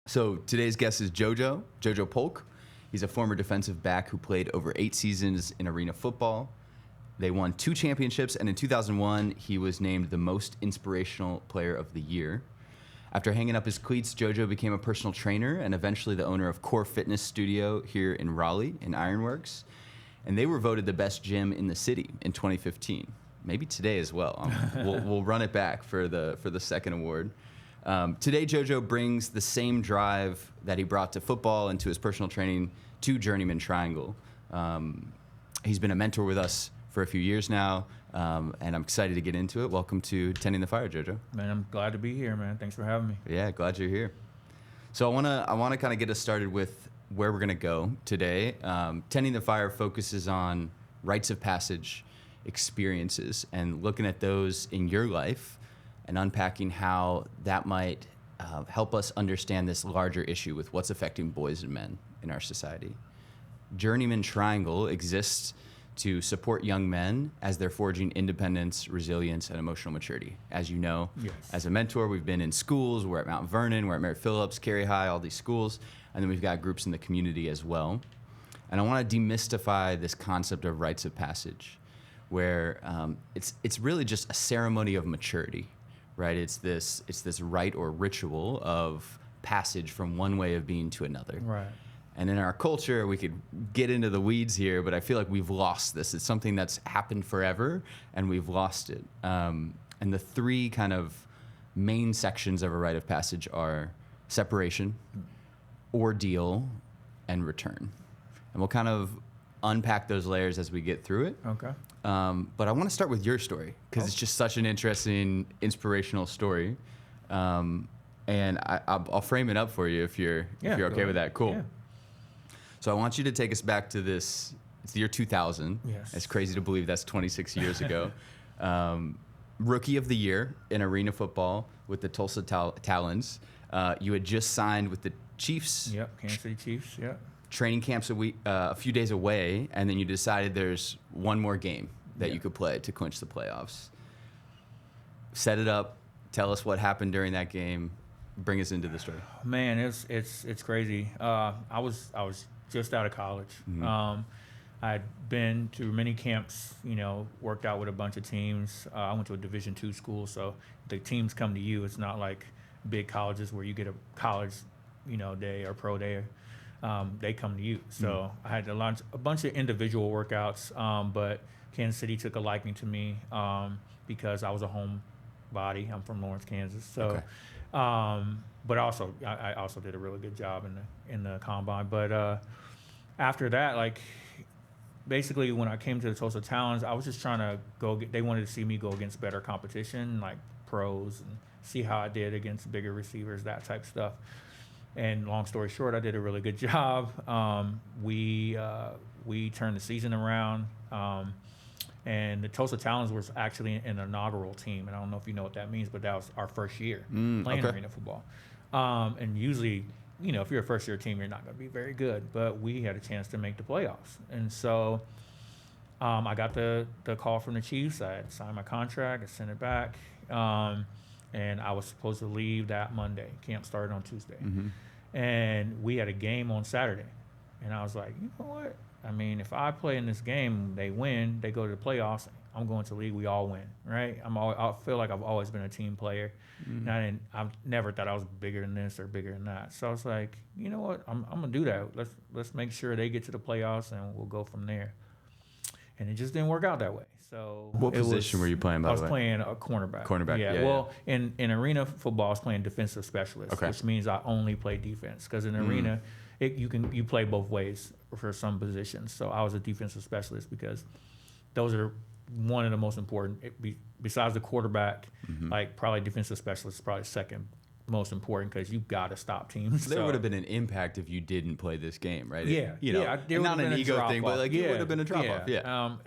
So today's guest is JoJo Polk. He's a former defensive back who played over 8 seasons in arena football. They won 2 championships, and in 2001, he was named the Most Inspirational Player of the Year. After hanging up his cleats, JoJo became a personal trainer and eventually the owner of Core Fitness Studio here in Raleigh, in Ironworks. And they were voted the best gym in the city in 2015. Maybe today as well. We'll run it back for the second award. Today, JoJo brings the same drive that he brought to football and to his personal training to Journeyman Triangle. He's been a mentor with us for a few years now, and I'm excited to get into it. Welcome to Tending the Fire, JoJo. Man, I'm glad to be here, man. Thanks for having me. Yeah, glad you're here. So I wanna kind of get us started with where we're gonna go today. Tending the Fire focuses on rites of passage experiences and looking at those in your life and unpacking how that might help us understand this larger issue with what's affecting boys and men in our society. Journeyman Triangle exists to support young men as they're forging independence, resilience, and emotional maturity. As you know, Yes. As a mentor, we've been in schools. We're at Mount Vernon, we're at Mary Phillips, Cary High, all these schools, and then we've got groups in the community as well. And I want to demystify this concept of rites of passage, where it's really just a ceremony of maturity, right? It's this rite or ritual of passage from one way of being to another. Right. And in our culture, we could get into the weeds here, but I feel like we've lost this. It's something that's happened forever, and we've lost it. And the 3 kind of main sections of a rite of passage are separation, ordeal, and return. And we'll kind of unpack those layers as we get through it. Okay. But I want to start with your story because it's just such an interesting, inspirational story. And I'll frame it up for you if you're okay with that. Cool. Yeah. So I want you to take us back to it's the year 2000. Yes. It's crazy to believe that's 26 years ago. Rookie of the year in arena football with the Tulsa Talons. You had just signed with the Chiefs. Yep. Kansas City Chiefs. Yep. Training camps a few days away, and then you decided there's one more game that you could play to clinch the playoffs. Set it up. Tell us what happened during that game. Bring us into the story. Man, it's crazy. I was just out of college. Mm-hmm. I'd been to many camps, worked out with a bunch of teams. I went to a Division II school, so the teams come to you. It's not like big colleges where you get a college, day or pro day. They come to you. So I had to launch a bunch of individual workouts, but Kansas City took a liking to me because I was a homebody. I'm from Lawrence, Kansas. So, but also I also did a really good job in the combine. But after that, basically when I came to the Tulsa Talons, I was just trying to they wanted to see me go against better competition, like pros, and see how I did against bigger receivers, that type of stuff. And long story short, I did a really good job. We turned the season around, and the Tulsa Talons was actually an inaugural team. And I don't know if you know what that means, but that was our first year playing arena football. And usually, if you're a first-year team, you're not going to be very good. But we had a chance to make the playoffs. And so I got the call from the Chiefs. I had signed my contract. I sent it back. And I was supposed to leave that Monday. Camp started on Tuesday. Mm-hmm. And we had a game on Saturday. And I was like, you know what? I mean, if I play in this game, they win, they go to the playoffs, I'm going to the league, we all win, right? I feel like I've always been a team player. Mm-hmm. And I've never thought I was bigger than this or bigger than that. So I was like, you know what? I'm going to do that. Let's make sure they get to the playoffs, and we'll go from there. And it just didn't work out that way. So what position were you playing, by the way? I was playing a cornerback. Cornerback, yeah. Well, in arena football, I was playing defensive specialist, which means I only play defense. Because in arena, you play both ways for some positions. So I was a defensive specialist because those are one of the most important. Besides the quarterback, probably defensive specialist is probably second most important because you've got to stop teams. There would have been an impact if you didn't play this game, right? Yeah. Not an ego thing, but it would have been a drop-off. Yeah.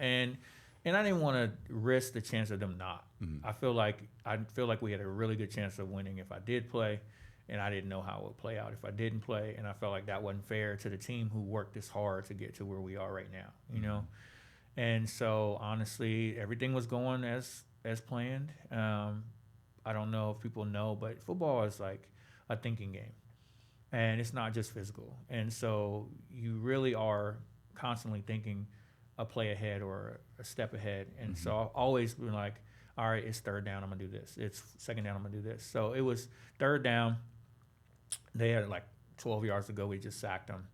And I didn't want to risk the chance of them not. Mm-hmm. I feel like we had a really good chance of winning if I did play, and I didn't know how it would play out if I didn't play, and I felt like that wasn't fair to the team who worked this hard to get to where we are right now, And so honestly, everything was going as planned. I don't know if people know, but football is like a thinking game. and it's not just physical. And so you really are constantly thinking a play ahead or a step ahead. And so I've always been like, all right, it's third down, I'm gonna do this. It's second down, I'm gonna do this. So it was third down. They had like 12 yards to go. We just sacked them.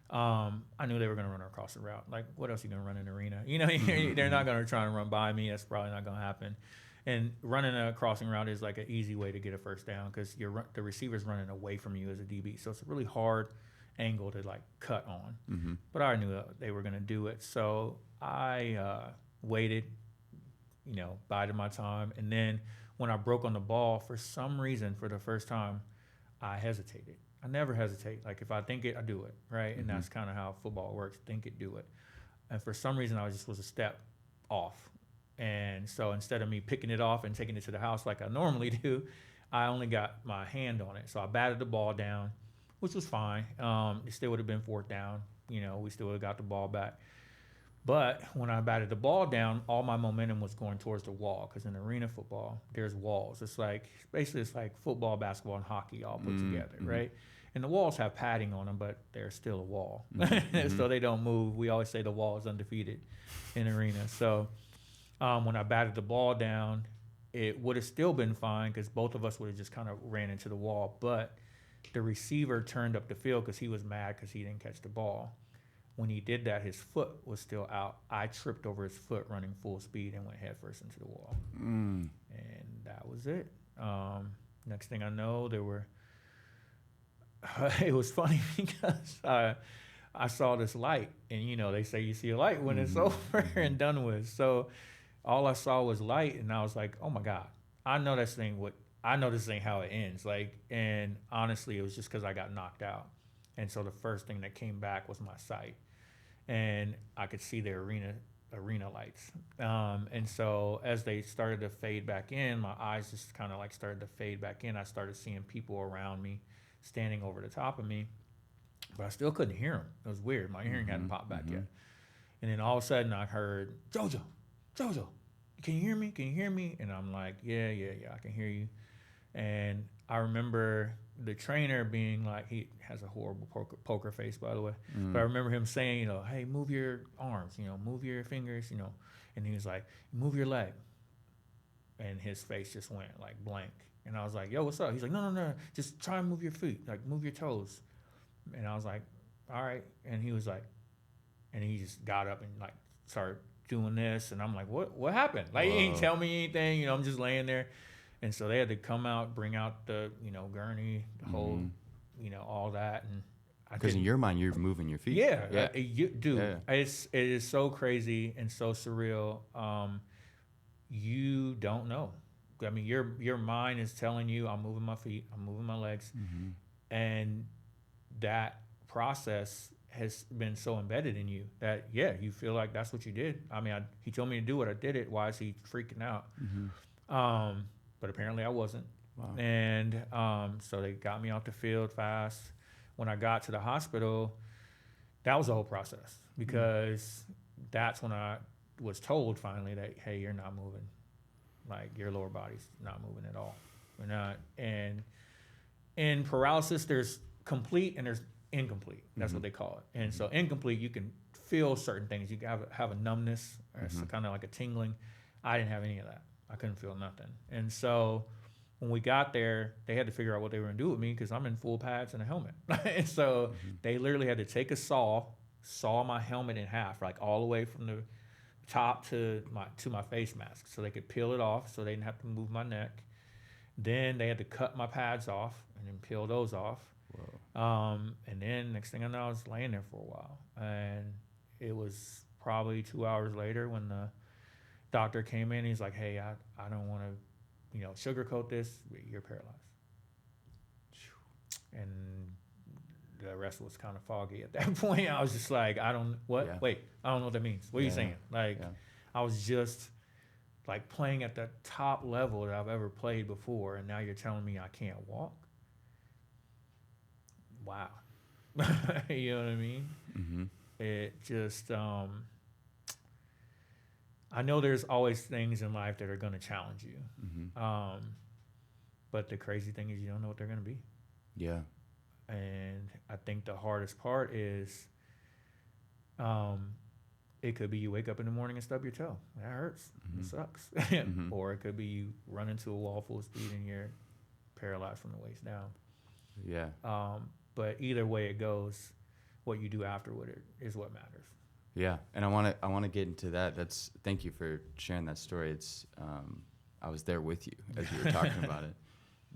I knew they were going to run across the route. Like, what else are you going to run in the arena? You know, they're not going to try and run by me. That's probably not going to happen. And running a crossing route is like an easy way to get a first down because the receiver's running away from you as a DB. So it's a really hard angle to like cut on. But I knew that they were going to do it. So I waited, bided my time. And then when I broke on the ball, for some reason, for the first time, I hesitated. I never hesitate. Like if I think it, I do it, right? And that's kind of how football works. Think it, do it. And for some reason, I was a step off. And so instead of me picking it off and taking it to the house like I normally do, I only got my hand on it. So I batted the ball down, which was fine. It still would have been fourth down. We still would have got the ball back. But when I batted the ball down, all my momentum was going towards the wall because in arena football, there's walls. It's like football, basketball, and hockey all put together, right? And the walls have padding on them, but they're still a wall. So they don't move. We always say the wall is undefeated in arena. So when I batted the ball down, it would have still been fine because both of us would have just kind of ran into the wall. But the receiver turned up the field because he was mad because he didn't catch the ball. When he did that, his foot was still out. I tripped over his foot running full speed and went headfirst into the wall. And that was it. Next thing I know, it was funny because I saw this light. And, they say you see a light when it's over and done with. So all I saw was light. And I was like, oh, my God, I know this ain't how it ends. And honestly, it was just because I got knocked out. And so the first thing that came back was my sight. And I could see the arena lights. And so as they started to fade back in, my eyes just kind of started to fade back in. I started seeing people around me standing over the top of me, but I still couldn't hear them. It was weird. My hearing hadn't popped back yet. And then all of a sudden I heard, JoJo, can you hear me? Can you hear me? And I'm like, yeah, I can hear you. And I remember the trainer being like, he has a horrible poker face, by the way. But I remember him saying, hey, move your arms, move your fingers, And he was like, move your leg. And his face just went blank. And I was like, yo, what's up? He's like, no, just try and move your feet, move your toes. And I was like, all right. And he was like, and he just got up and started doing this. And I'm like, what happened? He didn't tell me anything. I'm just laying there. And so they had to come out, bring out the, gurney, the whole, all that. And because in your mind, you're moving your feet. Yeah. It is so crazy and so surreal. You don't know. I mean, your mind is telling you, I'm moving my feet, I'm moving my legs. And that process has been so embedded in you that, you feel like that's what you did. I mean, he told me to do it. I did it. Why is he freaking out? But apparently I wasn't. Wow. And so they got me off the field fast. When I got to the hospital, that was the whole process because that's when I was told finally that, hey, you're not moving. Your lower body's not moving at all. We're not. And in paralysis, there's complete and there's incomplete. That's what they call it. And so incomplete, you can feel certain things. You can have a numbness, or it's kind of like a tingling. I didn't have any of that. I couldn't feel nothing. And so when we got there, they had to figure out what they were going to do with me because I'm in full pads and a helmet. And so they literally had to take a saw my helmet in half, all the way from the top to my face mask so they could peel it off so they didn't have to move my neck. Then they had to cut my pads off and then peel those off. Whoa. And then next thing I know, I was laying there for a while. And it was probably 2 hours later when the doctor came in. He's like, hey, I don't want to, sugarcoat this. You're paralyzed. And the rest was kind of foggy at that point. I was just like, I don't know what that means. What are you saying? I was just playing at the top level that I've ever played before. And now you're telling me I can't walk? Wow. You know what I mean? It just, I know there's always things in life that are going to challenge you. But the crazy thing is you don't know what they're going to be. Yeah. And I think the hardest part is, it could be you wake up in the morning and stub your toe. That hurts. It sucks. Or it could be you run into a wall full speed and you're paralyzed from the waist down. Yeah. But either way it goes, what you do afterward is what matters. Yeah, and I want to get into that. Thank you for sharing that story. It's I was there with you as you were talking about it.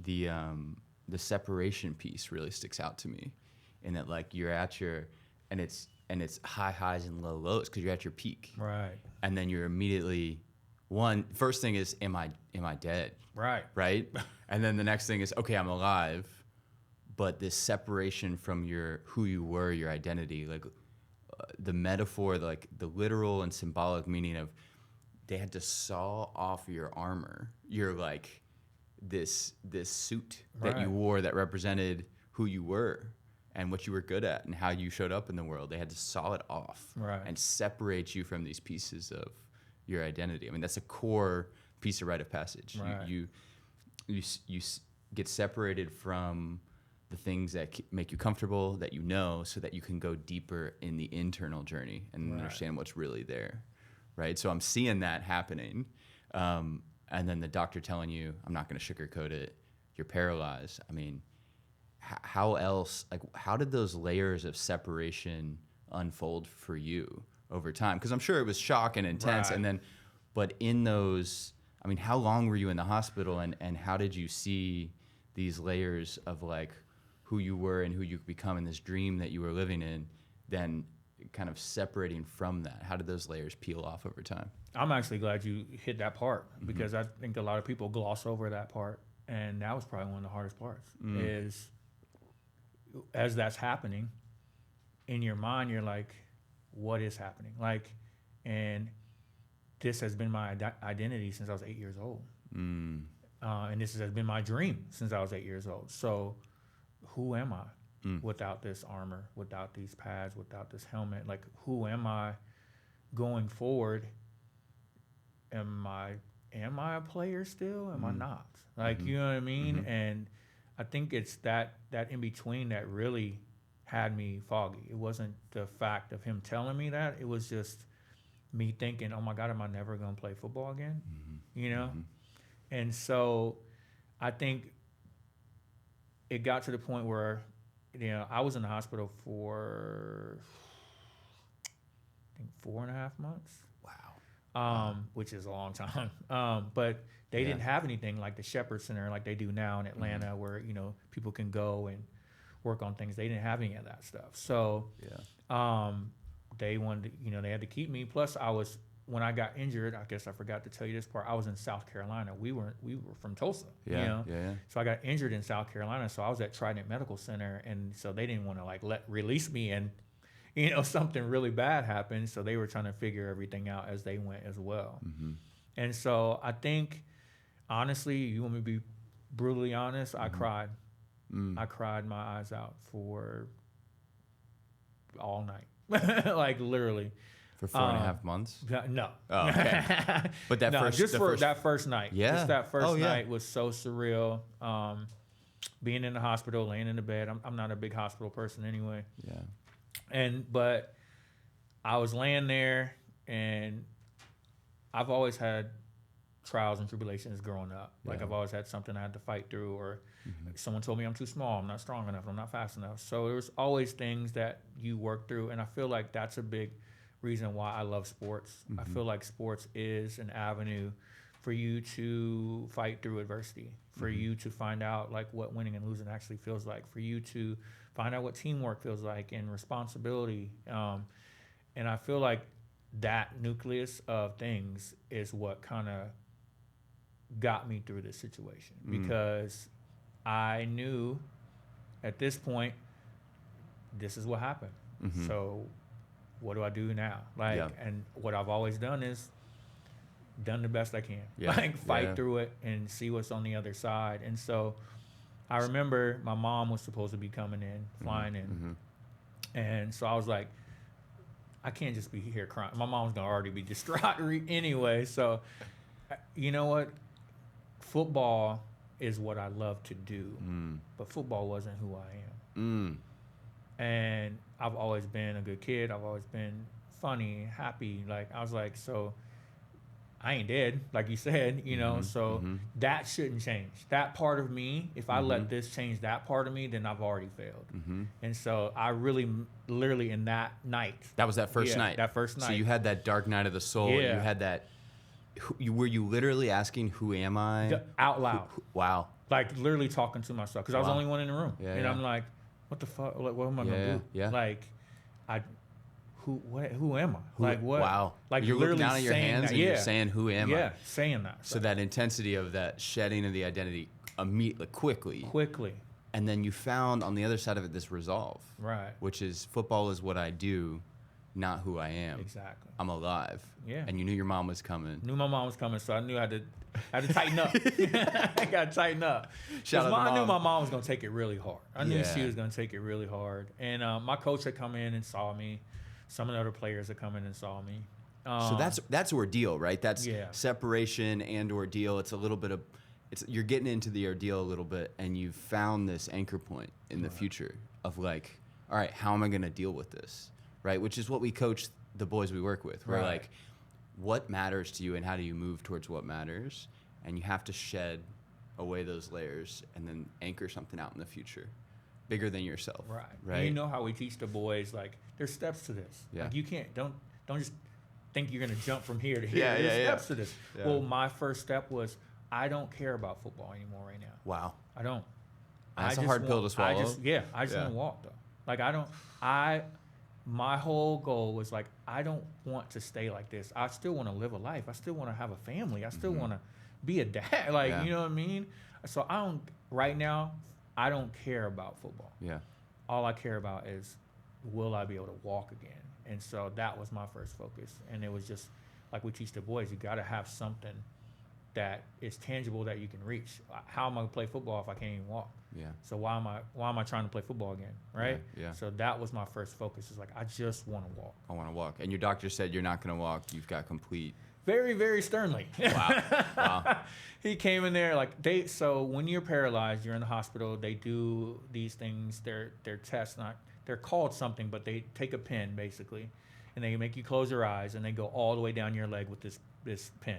The separation piece really sticks out to me, in that like you're at your and it's high highs and low lows because you're at your peak, Right. and then you're immediately first thing is am I dead, Right. And then the next thing is okay, I'm alive, but this separation from who you were, your identity, like the metaphor, like the literal and symbolic meaning of they had to saw off your armor. You're like this suit that you Right. wore that represented who you were and what you were good at and how you showed up in the world. They had to saw it off Right. and separate you from these pieces of your identity. I mean, that's a core piece of rite of passage. Right. You get separated from the things that make you comfortable, that you know, so that you can go deeper in the internal journey and Right. understand what's really there, right? So I'm seeing that happening. And then the doctor telling you, I'm not going to sugarcoat it, you're paralyzed. I mean, how else, like, how did those layers of separation unfold for you over time? Because I'm sure it was shock and intense. Right. And then, but in those, I mean, how long were you in the hospital, and how did you see these layers of like who you were and who you become in this dream that you were living in, then kind of separating from that? How did those layers peel off over time? I'm actually glad you hit that part, because I think a lot of people gloss over that part, and that was probably one of the hardest parts. Is as that's happening in your mind, you're like, what is happening? Like, and this has been my identity since I was 8 years old, and this has been my dream since I was 8 years old. So who am I without this armor, without these pads, without this helmet? Like, who am I going forward? Am I a player still? Am I not? Like, you know what I mean? And I think it's that in between that really had me foggy. It wasn't the fact of him telling me that. It was just me thinking, oh my God, am I never going to play football again? You know? And so I think it got to the point where, you know, I was in the hospital for, I think, 4.5 months. Wow. Which is a long time. But they didn't have anything like the Shepherd Center like they do now in Atlanta, where, you know, people can go and work on things. They didn't have any of that stuff. So they wanted to, you know, they had to keep me. Plus when I got injured, I guess I forgot to tell you this part, I was in South Carolina. We were from Tulsa, you know? So I got injured in South Carolina. So I was at Trident Medical Center. And so they didn't want to like release me, and, you know, something really bad happened. So they were trying to figure everything out as they went as well. And so I think, honestly, you want me to be brutally honest, I cried. I cried my eyes out for all night. Like, literally. For 4.5 months? No. Oh, okay. But that no, first, just for that first night. Yeah. Just that first night was so surreal. Being in the hospital, laying in the bed. I'm not a big hospital person anyway. Yeah. But I was laying there, and I've always had trials and tribulations growing up. Like, I've always had something I had to fight through, or someone told me I'm too small, I'm not strong enough, I'm not fast enough. So there's always things that you work through, and I feel like that's a big reason why I love sports. I feel like sports is an avenue for you to fight through adversity, for you to find out like what winning and losing actually feels like, for you to find out what teamwork feels like and responsibility. And I feel like that nucleus of things is what kind of got me through this situation, because I knew at this point, this is what happened. So what do I do now? Like, and what I've always done is done the best I can, like fight through it and see what's on the other side. And so I remember my mom was supposed to be coming in, flying in. And so I was like, I can't just be here crying. My mom's going to already be distraught anyway. So, you know what? Football is what I love to do, but football wasn't who I And I've always been a good kid. I've always been funny, happy. Like, I was like, so I ain't dead, like you said, you know, so that shouldn't change. That part of me, if I let this change that part of me, then I've already failed. And so I really, literally in that night. That was that first night? That first night. So you had that dark night of the soul. Yeah. You had that, were you literally asking, who am I? Out loud. Wow. Like, literally talking to myself. Because I was the only one in the room. Yeah, and I'm like, what the fuck? Like, what am I going to do? Yeah. Like, who am I? Like, what? Wow. Like, you're looking down at your hands that. and you're saying, who am I? Yeah, saying that. So that intensity of that shedding of the identity immediately, quickly. And then you found on the other side of it this resolve. Right. Which is, football is what I do, not who I am. Exactly. I'm alive. Yeah. And you knew your mom was coming. Knew my mom was coming, so I knew I had to tighten up. I got to tighten up. Shout out to I knew Mom. my mom was going to take it really hard. I knew Yeah. she was going to take it really hard. And my coach had come in and saw me. Some of the other players had come in and saw me. So that's ordeal, right? That's Yeah. separation and ordeal. It's a little bit of, you're getting into the ordeal a little bit, and you've found this anchor point in the future of like, all right, how am I going to deal with this, right? Which is what we coach the boys we work with. We're like, what matters to you, and how do you move towards what matters? And you have to shed away those layers and then anchor something out in the future, bigger than yourself. Right. Right. And you know how we teach the boys, like, there's steps to this. Yeah. Like, you can't, don't just think you're going to jump from here to here. Yeah, There's yeah, steps to this. Yeah. Well, my first step was, I don't care about football anymore right now. Wow. I don't. That's a just hard pill to want- swallow. I just want to walk, though. Like, my whole goal was, like, I don't want to stay like this. I still want to live a life. I still want to have a family. I still want to be a dad. Like, Yeah. you know what I mean? So right now, I don't care about football. Yeah. All I care about is, will I be able to walk again? And so that was my first focus. And it was just like we teach the boys, you got to have something that is tangible that you can reach. How am I going to play football if I can't even walk? Yeah. So why am I trying to play football again, right? Yeah. So that was my first focus. Is like, I just want to walk. I want to walk. And your doctor said you're not going to walk. You've got complete. Very, very sternly. Wow. He came in there like so when you're paralyzed, you're in the hospital, they do these things, they're tests, they're called something, but they take a pin basically, and they make you close your eyes, and they go all the way down your leg with this pin,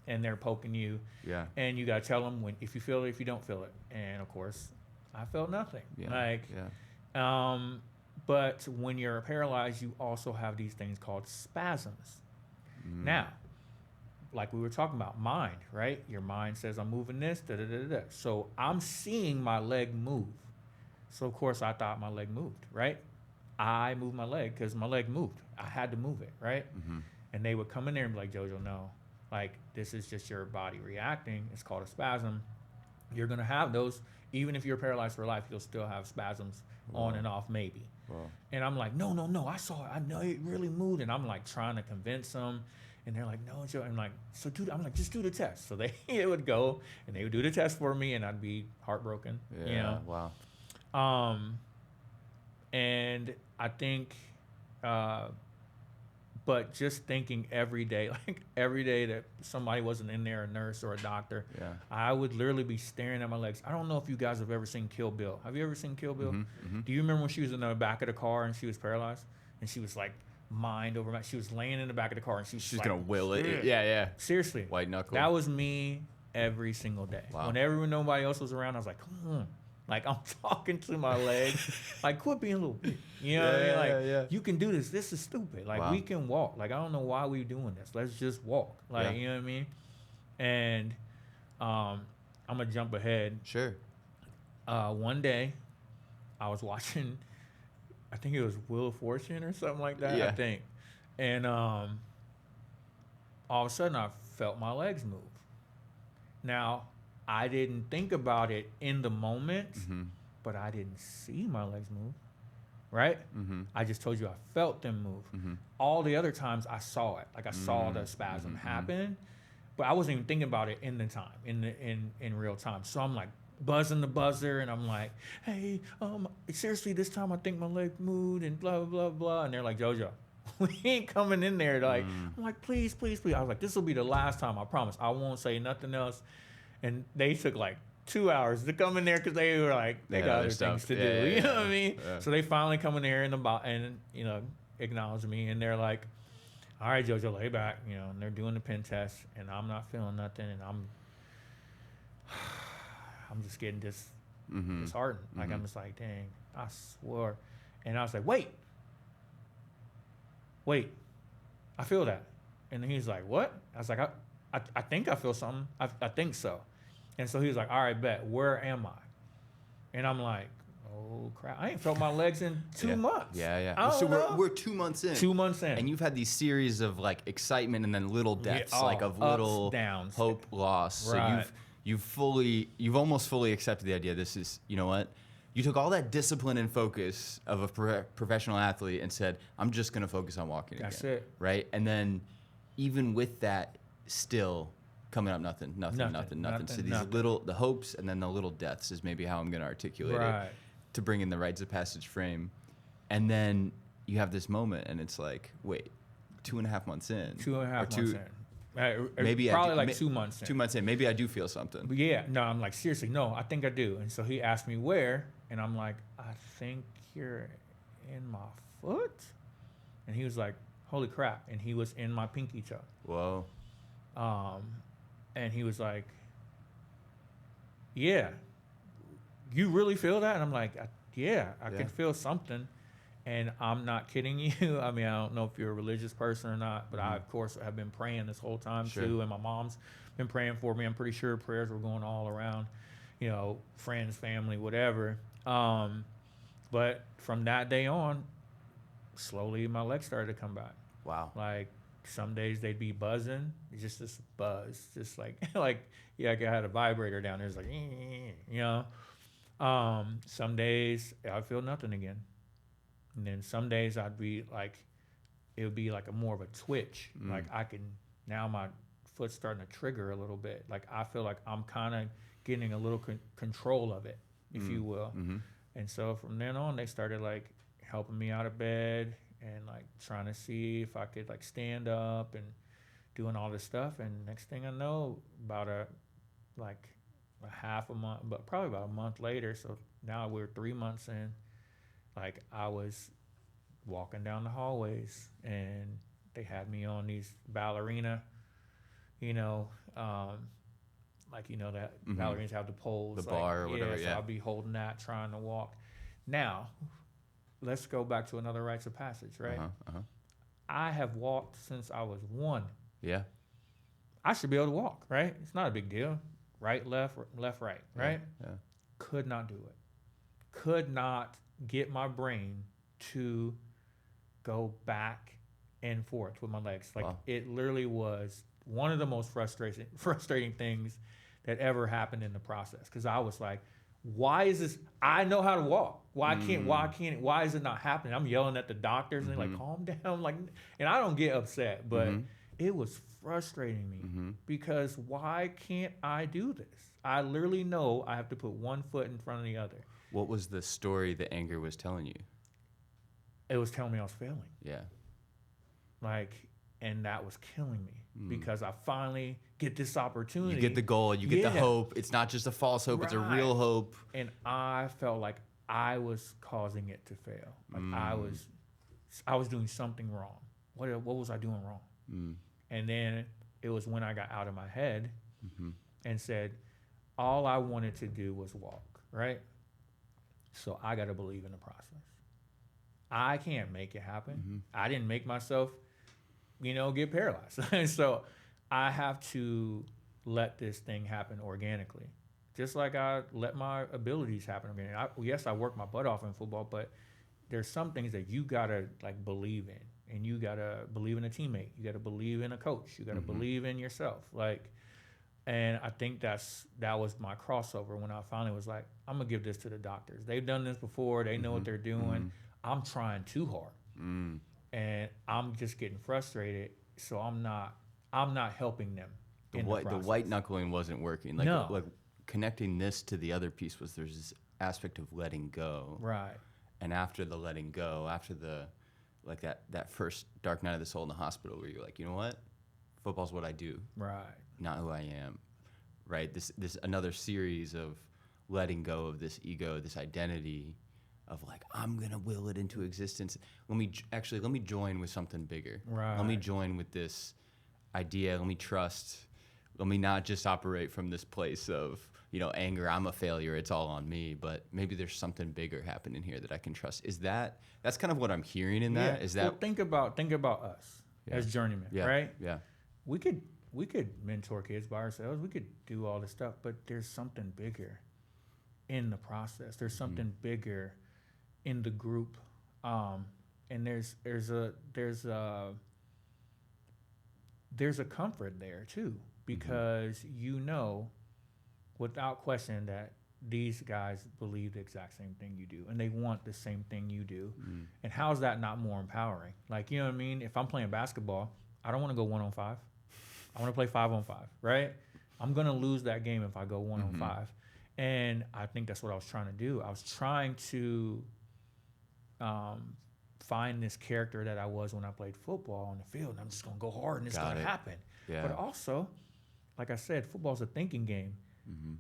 and they're poking you. Yeah. And you got to tell them if you feel it, if you don't feel it. And of course, I felt nothing. But when you're paralyzed, you also have these things called spasms. Now, like we were talking about, mind, right? Your mind says, I'm moving this, da-da-da-da. So I'm seeing my leg move. So, of course, I thought my leg moved, right? I moved my leg because my leg moved. I had to move it, right? And they would come in there and be like, JoJo, no. Like, this is just your body reacting. It's called a spasm. You're going to have those. Even if you're paralyzed for life, you'll still have spasms on and off, maybe. And I'm like, no, I saw it. I know it really moved. And I'm like trying to convince them. And they're like, no, Joe. I'm like, I'm like, just do the test. So it would go, and they would do the test for me, and I'd be heartbroken. Yeah. You know? Wow. And I think, but just thinking every day, like every day that somebody wasn't in there, a nurse or a doctor, I would literally be staring at my legs. I don't know if you guys have ever seen Kill Bill. Have you ever seen Kill Bill? Do you remember when she was in the back of the car and she was paralyzed, and she was like mind over matter? She was laying in the back of the car, and she's like, gonna will it. Yeah. Seriously, White knuckle. that was me every single day. Wow. Whenever nobody else was around, I was like, like, I'm talking to my leg. Like, quit being a little bitch. You know what I mean? Like, you can do this. This is stupid. Like, we can walk. Like, I don't know why we're doing this. Let's just walk. Like, you know what I mean? And I'm going to jump ahead. Sure. One day, I was watching, I think it was Wheel of Fortune or something like that, I think. And all of a sudden, I felt my legs move. Now, I didn't think about it in the moment, but I didn't see my legs move, right? I just told you I felt them move. All the other times I saw it, like I saw the spasm happen, but I wasn't even thinking about it in the time, in real time. So I'm like buzzing the buzzer, and I'm like, hey, seriously, this time I think my leg moved, and blah, blah, blah. And they're like, JoJo, we ain't coming in there. Like, I'm like, please, please, please. I was like, this will be the last time, I promise. I won't say nothing else. And they took like 2 hours to come in there because they were like, they Yeah, got other other stuff. things to Yeah, do. yeah, You know yeah. what I mean? Yeah. So they finally come in there and acknowledge me, and they're like, all right, JoJo, lay back, and they're doing the pen test, and I'm not feeling nothing, and I'm just getting disheartened. Like, I'm just like, dang, I swore. And I was like, wait, I feel that. And he's like, what? I was like, I think I feel something. I think so. And so he was like, all right, bet, where am I? And I'm like, oh, crap. I ain't felt my legs in 2 months. Yeah. I don't So know. we're 2 months in. 2 months in. And you've had these series of like excitement and then little deaths, Yeah, like of ups, little downs. hope, loss. Right. So you've almost fully accepted the idea. This is, you know what? You took all that discipline and focus of a professional athlete and said, I'm just going to focus on walking again. That's it. Right? And then even with that, still coming up nothing. So these the hopes and then the little deaths is maybe how I'm going to articulate it to bring in the rites of passage frame. And then you have this moment and it's like, wait, 2.5 months in. 2.5 months in. Maybe probably like 2 months in. 2 months in. Maybe I do feel something. But yeah, no, I'm like, seriously, no, I think I do. And so he asked me where, and I'm like, I think you're in my foot. And he was like, holy crap. And he was in my pinky toe. Whoa. And he was like, yeah, you really feel that? And I'm like, yeah, I can feel something. And I'm not kidding you. I mean, I don't know if you're a religious person or not, but I, of course, have been praying this whole time too. And my mom's been praying for me. I'm pretty sure prayers were going all around, friends, family, whatever. But from that day on, slowly my legs started to come back. Wow. Like some days they'd be buzzing, just this buzz, just like, I had a vibrator down there. It's like, some days I'd feel nothing again. And then some days I'd be like, it would be like a more of a twitch. Like now my foot's starting to trigger a little bit. Like I feel like I'm kind of getting a little control of it, if you will. And so from then on, they started like helping me out of bed and like trying to see if I could like stand up and doing all this stuff. And next thing I know, about a half a month, but probably about a month later. So now we're 3 months in. Like I was walking down the hallways and they had me on these ballerina, that ballerinas have the poles, the bar or whatever. So I'll be holding that, trying to walk. Now, let's go back to another rites of passage, right? I have walked since I was 1. Yeah. I should be able to walk, right? It's not a big deal. Right, left, right, right? Yeah. Could not do it. Could not get my brain to go back and forth with my legs. Like it literally was one of the most frustrating things that ever happened in the process. Because I was like, why is this? I know how to walk. Why is it not happening? I'm yelling at the doctors and they're like, calm down. Like, and I don't get upset, but it was frustrating me because why can't I do this? I literally know I have to put one foot in front of the other. What was the story the anger was telling you? It was telling me I was failing. Yeah. And that was killing me because I finally get this opportunity. You get the goal, you get the hope. It's not just a false hope, it's a real hope. And I felt like I was causing it to fail. Like I was doing something wrong. What was I doing wrong? And then it was when I got out of my head and said, all I wanted to do was walk, right? So I got to believe in the process. I can't make it happen. I didn't make myself, get paralyzed. So I have to let this thing happen organically. Just like I let my abilities happen organically. Yes, I work my butt off in football, but there's some things that you got to believe in. And you got to believe in a teammate. You got to believe in a coach. You got to believe in yourself. And I think that was my crossover when I finally was like, I'm going to give this to the doctors. They've done this before. They know what they're doing. I'm trying too hard. And I'm just getting frustrated. So I'm not helping them. The white knuckling wasn't working. Like connecting this to the other piece was there's this aspect of letting go. Right. And after the letting go, after the that first dark night of the soul in the hospital where you're like, you know what? Football's what I do. Right. Not who I am. right? This another series of letting go of this ego, this identity of like, I'm gonna will it into existence. Let me join with something bigger. Right. Let me join with this idea. Let me trust. Let me not just operate from this place of, anger. I'm a failure. It's all on me. But maybe there's something bigger happening here that I can trust. That's kind of what I'm hearing in that? Is that? Well, think about us as journeymen, right? Yeah. We could mentor kids by ourselves. We could do all this stuff, but there's something bigger in the process. There's something bigger in the group, and there's a comfort there too, because without question that these guys believe the exact same thing you do, and they want the same thing you do. And how's that not more empowering? Like, you know what I mean? If I'm playing basketball, I don't want to go 1-on-5. I want to play 5-on-5, right? I'm going to lose that game if I go 1-on-5. And I think that's what I was trying to do. I was trying to find this character that I was when I played football on the field. And I'm just going to go hard and it's going to happen. Yeah. But also, like I said, football's a thinking game.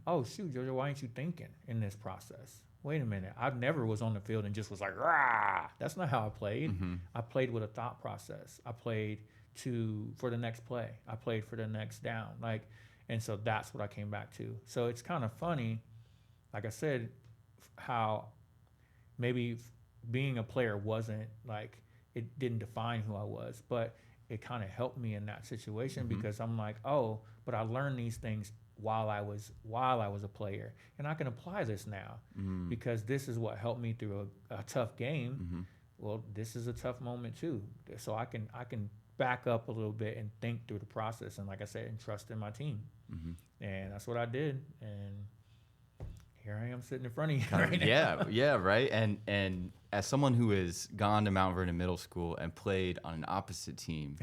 Oh, shoot, JoJo, why ain't you thinking in this process? Wait a minute. I never was on the field and just was like, rah. That's not how I played. I played with a thought process. I played for the next play. I played for the next down. And so that's what I came back to. So it's kind of funny, like I said, how maybe being a player wasn't like, it didn't define who I was, but it kind of helped me in that situation because I'm like, oh, but I learned these things while I was a player, and I can apply this now because this is what helped me through a tough game. Well, this is a tough moment too, so I can back up a little bit and think through the process, and like I said, and trust in my team, and that's what I did, and here I am sitting in front of you right now. Yeah, right. And as someone who has gone to Mount Vernon Middle School and played on an opposite team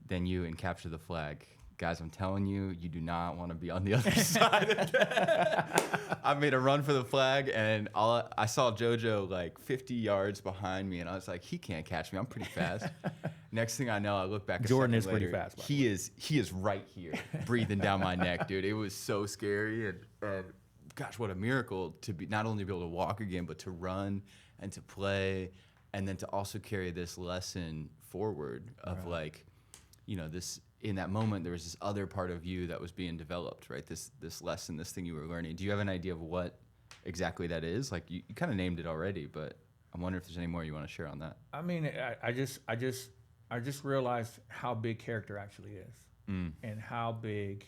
than you and capture the flag. Guys, I'm telling you, you do not want to be on the other side of that. I made a run for the flag, and I saw JoJo like 50 yards behind me, and I was like, he can't catch me. I'm pretty fast. Next thing I know, I look back. Jordan is later, pretty fast. He is right here, breathing down my neck, dude. It was so scary, and gosh, what a miracle to be not only be able to walk again, but to run and to play, and then to also carry this lesson forward of like, this. In that moment, there was this other part of you that was being developed, right? This lesson, this thing you were learning. Do you have an idea of what exactly that is? Like you kind of named it already, but I'm wondering if there's any more you want to share on that. I mean, I just realized how big character actually is, and how big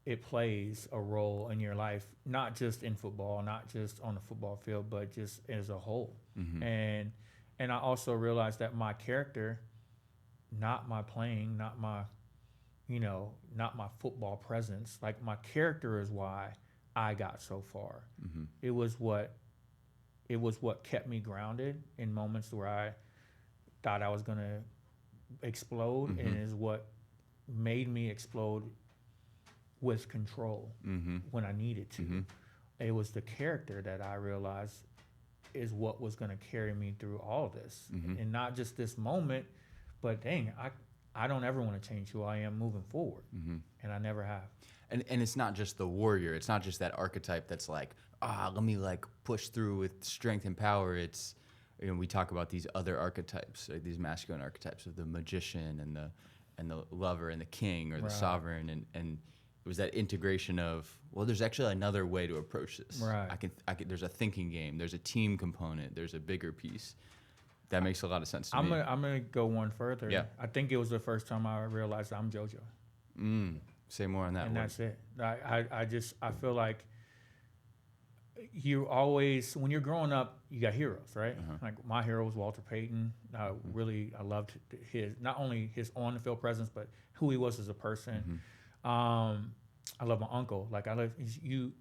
it plays a role in your life, not just in football, not just on the football field, but just as a whole. And I also realized that my character, not my playing, not my football presence. Like, my character is why I got so far. It was what kept me grounded in moments where I thought I was gonna explode, and is what made me explode with control when I needed to. It was the character that I realized is what was gonna carry me through all this, and not just this moment. But dang, I don't ever want to change who I am moving forward, and I never have. And it's not just the warrior. It's not just that archetype that's like, let me like push through with strength and power. It's, we talk about these other archetypes, like these masculine archetypes of the magician and the lover and the king or the sovereign, and it was that integration of, well, there's actually another way to approach this. Right. I can. There's a thinking game. There's a team component. There's a bigger piece. That makes a lot of sense to me. I'm gonna go one further. Yeah. I think it was the first time I realized I'm JoJo. Say more on that. And word. that's it. I feel like you always, when you're growing up, you got heroes, right? Like, my hero was Walter Payton. I loved not only his on the field presence, but who he was as a person. I love my uncle. Like, you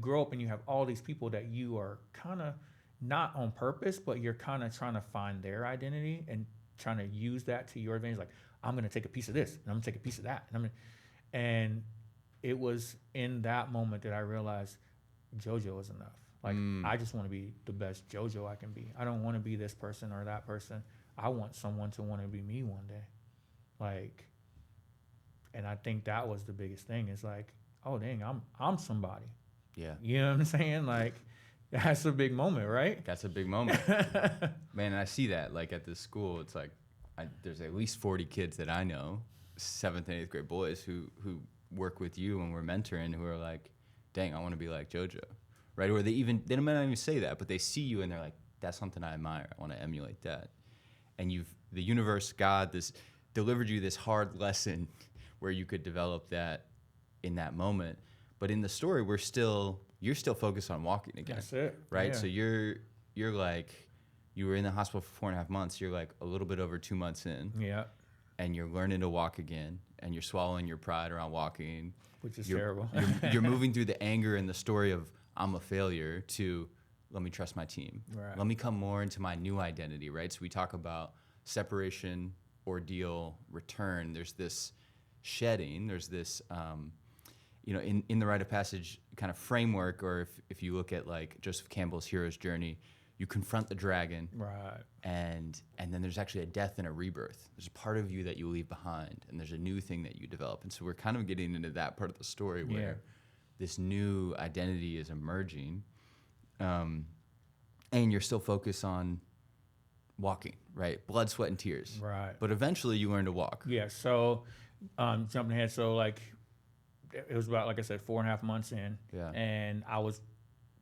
grow up and you have all these people that you are kind of not on purpose, but you're kind of trying to find their identity and trying to use that to your advantage. Like, I'm going to take a piece of this, and I'm going to take a piece of that. And it was in that moment that I realized JoJo is enough. Like, I just want to be the best JoJo I can be. I don't want to be this person or that person. I want someone to want to be me one day. Like, And I think that was the biggest thing. It's like, oh dang, I'm somebody. Yeah. You know what I'm saying? Like, that's a big moment, right? That's a big moment. Man, I see that. Like at this school, it's like there's at least 40 kids that I know, 7th and 8th grade boys who work with you and we're mentoring, who are like, dang, I want to be like JoJo, right? Or they might not even say that, but they see you and they're like, that's something I admire. I want to emulate that. And the universe, God, this delivered you this hard lesson where you could develop that in that moment. But in the story, you're still focused on walking again. That's it. Right? Yeah. So you're like, you were in the hospital for 4.5 months. You're like a little bit over 2 months in. Yeah. And you're learning to walk again. And you're swallowing your pride around walking. Which is terrible. You're moving through the anger and the story of I'm a failure to let me trust my team. Right. Let me come more into my new identity, right? So we talk about separation, ordeal, return. There's this shedding. There's this, in the rite of passage kind of framework, or if you look at like Joseph Campbell's hero's journey, you confront the dragon, Right. and then there's actually a death and a rebirth. There's a part of you that you leave behind, and there's a new thing that you develop. And so we're kind of getting into that part of the story where this new identity is emerging, and you're still focused on walking, right? Blood, sweat, and tears. Right. But eventually you learn to walk. Yeah. So, jumping ahead. So, like, it was about, like I said, 4.5 months in. Yeah. And I was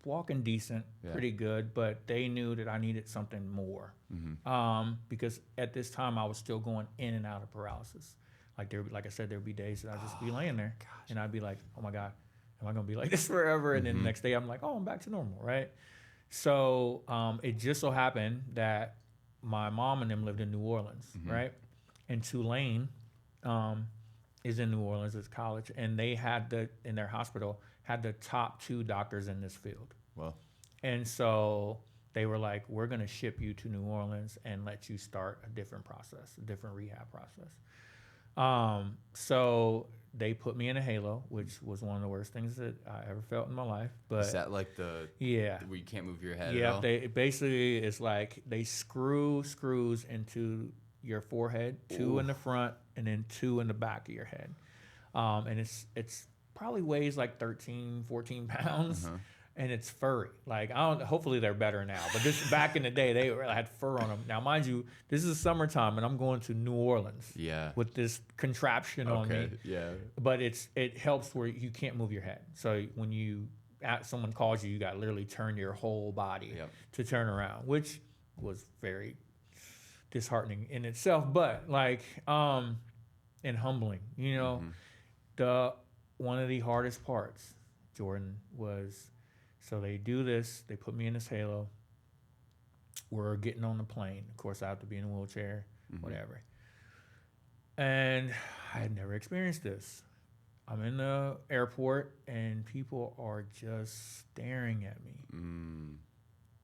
walking decent, pretty good, but they knew that I needed something more. Mm-hmm. Because at this time I was still going in and out of paralysis. Like I said, there'd be days that I'd just be laying there and I'd be like, oh my God, am I going to be like this forever? And then the next day I'm like, oh, I'm back to normal. Right. So, it just so happened that my mom and them lived in New Orleans. Right. And Tulane, is in New Orleans, it's college, and they had in their hospital, had the top 2 doctors in this field. Well, And so they were like, we're going to ship you to New Orleans and let you start a different process, a different rehab process. So they put me in a halo, which was one of the worst things that I ever felt in my life. But is that like where you can't move your head at all? Basically it's like they screw screws into your forehead, 2 in the front and then 2 in the back of your head. And it's probably weighs like 13, 14 pounds. And it's furry. Like, hopefully they're better now. But this back in the day, they had fur on them. Now, mind you, this is summertime and I'm going to New Orleans. Yeah. With this contraption on me. Yeah. But it helps where you can't move your head. So when someone calls you, you got to literally turn your whole body to turn around, which was very disheartening in itself, but like and humbling. One of the hardest parts, Jordan, was so they do this, they put me in this halo, we're getting on the plane, of course I have to be in a wheelchair, whatever, and I had never experienced this. I'm in the airport and people are just staring at me,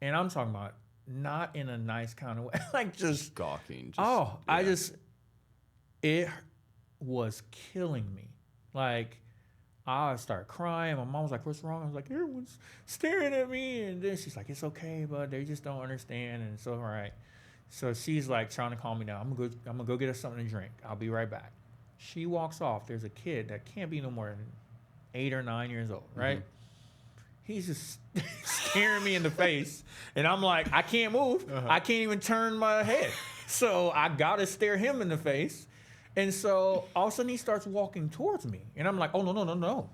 and I'm talking about not in a nice kind of way, like just gawking. It was killing me. Like, I started crying. My mom was like, what's wrong? I was like, everyone's staring at me. And then she's like, it's okay, but they just don't understand. And it's all right. So she's like trying to calm me down. I'm gonna go get us something to drink. I'll be right back. She walks off. There's a kid that can't be no more than 8 or 9 years old, right? He's just staring me in the face. And I'm like, I can't move. I can't even turn my head. So I got to stare him in the face. And so all of a sudden he starts walking towards me. And I'm like, oh, no. No.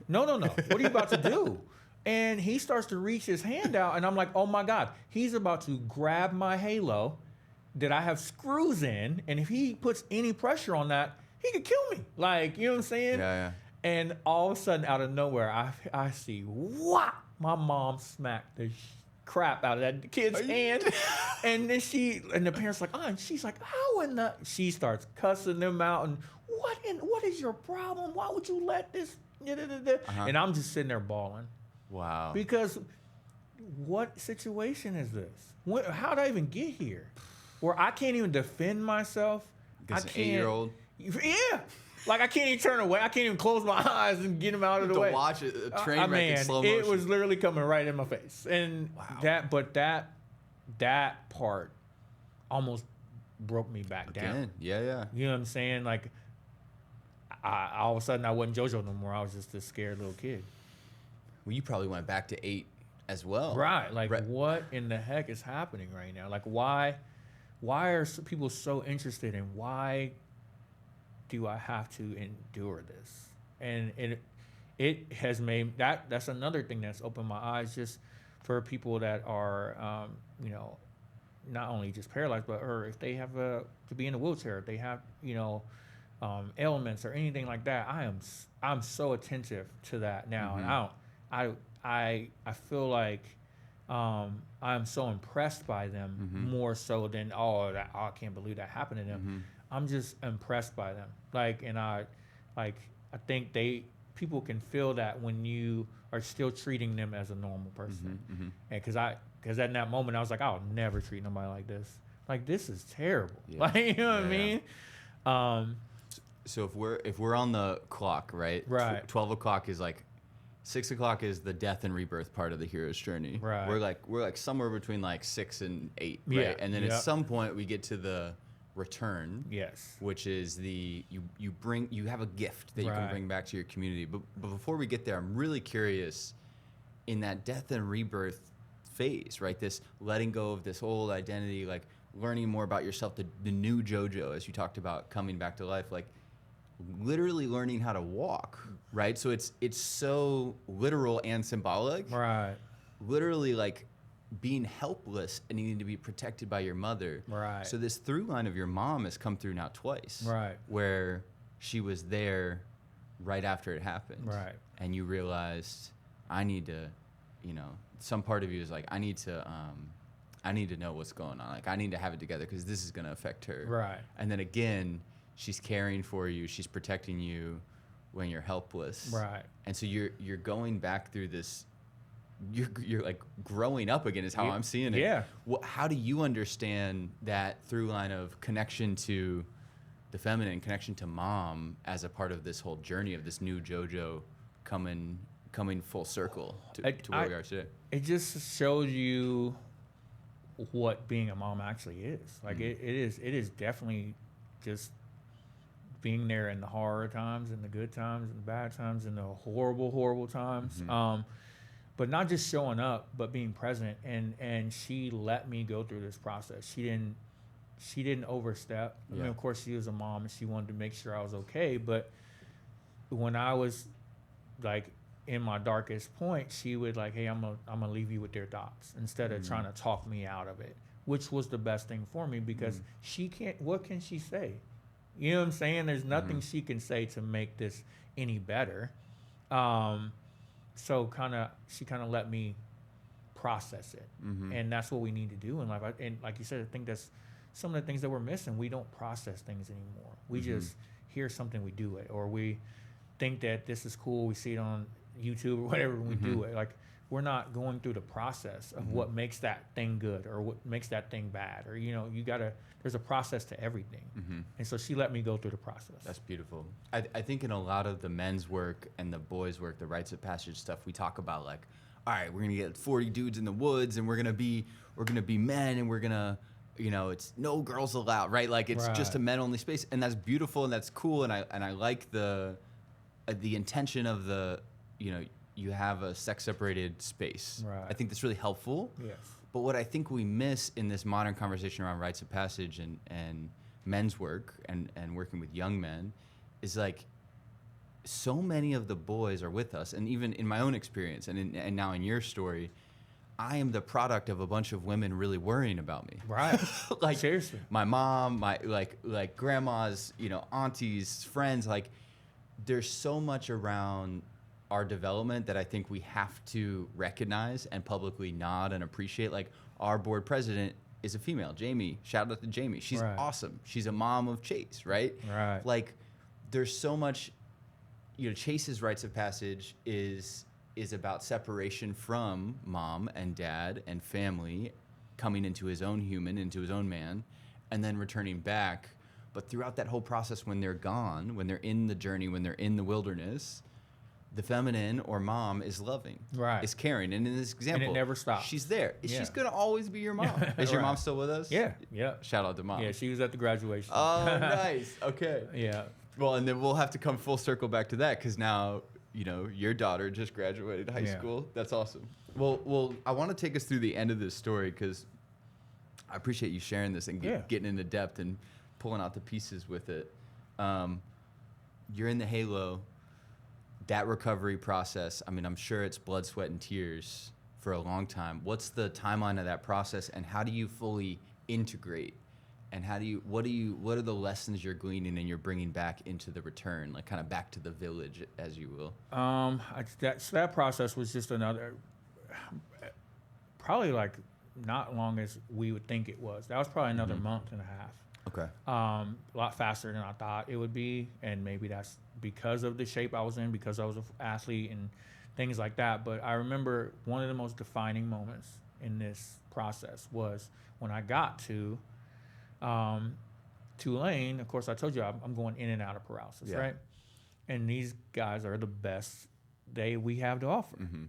What are you about to do? And he starts to reach his hand out. And I'm like, oh, my God. He's about to grab my halo that I have screws in. And if he puts any pressure on that, he could kill me. Like, you know what I'm saying? Yeah. And all of a sudden, out of nowhere, I see, what? My mom smacked the crap out of that kid's hand. And then the parents like, oh, and she's like, how in the... She starts cussing them out. And what is your problem? Why would you let this... And I'm just sitting there bawling. Wow. Because what situation is this? How did I even get here? Where I can't even defend myself. Because an 8-year-old... Yeah. Like, I can't even turn away. I can't even close my eyes and get him out of the way. To watch a train wreck in slow motion. It was literally coming right in my face. And that part almost broke me back down. Yeah. You know what I'm saying? Like, I all of a sudden I wasn't JoJo no more. I was just this scared little kid. Well, you probably went back to 8 as well. Right. Like, what in the heck is happening right now? Like, why are people so interested in why do I have to endure this? And it has made that's another thing that's opened my eyes just for people that are, not only just paralyzed, but or if they have to be in a wheelchair, if they have, ailments or anything like that. I'm so attentive to that now, and I feel like I'm so impressed by them more so than I can't believe that happened to them. I'm just impressed by them. I think people can feel that when you are still treating them as a normal person. And because in that moment I was like, I'll never treat nobody like this. Like, this is terrible. Yeah. Like, you know what I mean? So if we're on the clock, right? Right. 12 o'clock is like 6 o'clock is the death and rebirth part of the hero's journey. Right. We're like somewhere between like 6 and 8, right? Yeah. And then at some point we get to the return. Yes. Which is you have a gift that you can bring back to your community. But before we get there, I'm really curious in that death and rebirth phase, right? This letting go of this old identity, like learning more about yourself, the new JoJo, as you talked about coming back to life, like literally learning how to walk, right? So it's so literal and symbolic. Right. Literally like being helpless and needing to be protected by your mother. Right. So this through line of your mom has come through now twice. Right. Where she was there right after it happened. Right. And you realized I need to, some part of you is like, I need to know what's going on. Like, I need to have it together because this is going to affect her. Right. And then again, she's caring for you. She's protecting you when you're helpless. Right. And so you're going back through this. You're like growing up again is how I'm seeing it. Yeah. How do you understand that through line of connection to the feminine, connection to mom as a part of this whole journey of this new JoJo coming full circle to where we are today? It just shows you what being a mom actually is. Like it is definitely just being there in the hard times and the good times and the bad times and the horrible times. But not just showing up, but being present. And she let me go through this process. She didn't overstep. I mean, of course, she was a mom and she wanted to make sure I was okay. But when I was like in my darkest point, she would like, hey, I'm gonna leave you with their thoughts instead of trying to talk me out of it, which was the best thing for me because she can't. What can she say? You know what I'm saying? There's nothing she can say to make this any better. So she kind of let me process it, and that's what we need to do in life. And like you said, I think that's some of the things that we're missing. We don't process things anymore. We just hear something, we do it, or we think that this is cool. We see it on YouTube or whatever, and we do it. Like, we're not going through the process of what makes that thing good or what makes that thing bad, or there's a process to everything. And so she let me go through the process. That's beautiful. I think in a lot of the men's work and the boys' work, the rites of passage stuff, we talk about like, all right, we're gonna get 40 dudes in the woods and we're gonna be men and we're gonna, it's no girls allowed, right? Like it's just a men only space, and that's beautiful and that's cool, and I like the intention of the, you have a sex separated space. Right. I think that's really helpful. Yes. But what I think we miss in this modern conversation around rites of passage and men's work and working with young men is like so many of the boys are with us. And even in my own experience and now in your story, I am the product of a bunch of women really worrying about me. Right. Like seriously. My mom, my like grandmas, aunties, friends, like there's so much around our development that I think we have to recognize and publicly nod and appreciate. Like our board president is a female, Jamie. Shout out to Jamie. She's awesome. She's a mom of Chase, right? Right. Like there's so much, Chase's rites of passage is about separation from mom and dad and family, coming into his own human, into his own man, and then returning back. But throughout that whole process, when they're gone, when they're in the journey, when they're in the wilderness, the feminine or mom is loving, is caring. And in this example, and it never stops. She's there. She's going to always be your mom. Is your mom still with us? Yeah. Yeah. Shout out to mom. Yeah, she was at the graduation. Oh, nice. Okay. Yeah. Well, and then we'll have to come full circle back to that because now, you know, your daughter just graduated high school. That's awesome. Well, I want to take us through the end of this story because I appreciate you sharing this and getting into depth and pulling out the pieces with it. You're in the halo, that recovery process. I mean, I'm sure it's blood, sweat, and tears for a long time. What's the timeline of that process, and how do you fully integrate? And what are the lessons you're gleaning and you're bringing back into the return, like kind of back to the village, as you will? That process was just another, probably like not long as we would think it was. That was probably another month and a half. Okay. A lot faster than I thought it would be, and maybe that's because of the shape I was in, because I was an athlete and things like that. But I remember one of the most defining moments in this process was when I got to Tulane. Of course, I told you I'm going in and out of paralysis, right? And these guys are the best we have to offer. Mm-hmm.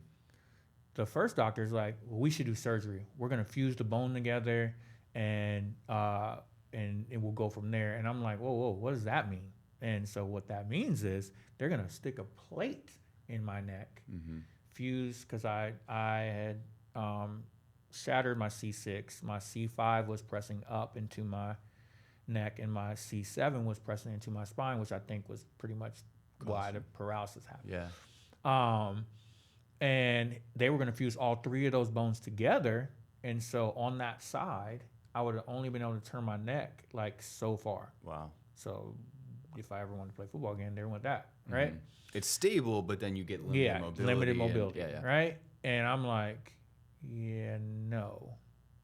The first doctor's like, well, we should do surgery. We're going to fuse the bone together and it will go from there. And I'm like, whoa, what does that mean? And so what that means is they're going to stick a plate in my neck, fuse, because I had shattered my C6. My C5 was pressing up into my neck, and my C7 was pressing into my spine, which I think was pretty much why the paralysis happened. Yeah. And they were going to fuse all three of those bones together. And so on that side, I would have only been able to turn my neck like so far. Wow. So if I ever wanted to play football again, they want that, right? It's stable, but then you get limited mobility. Right? And I'm like, no.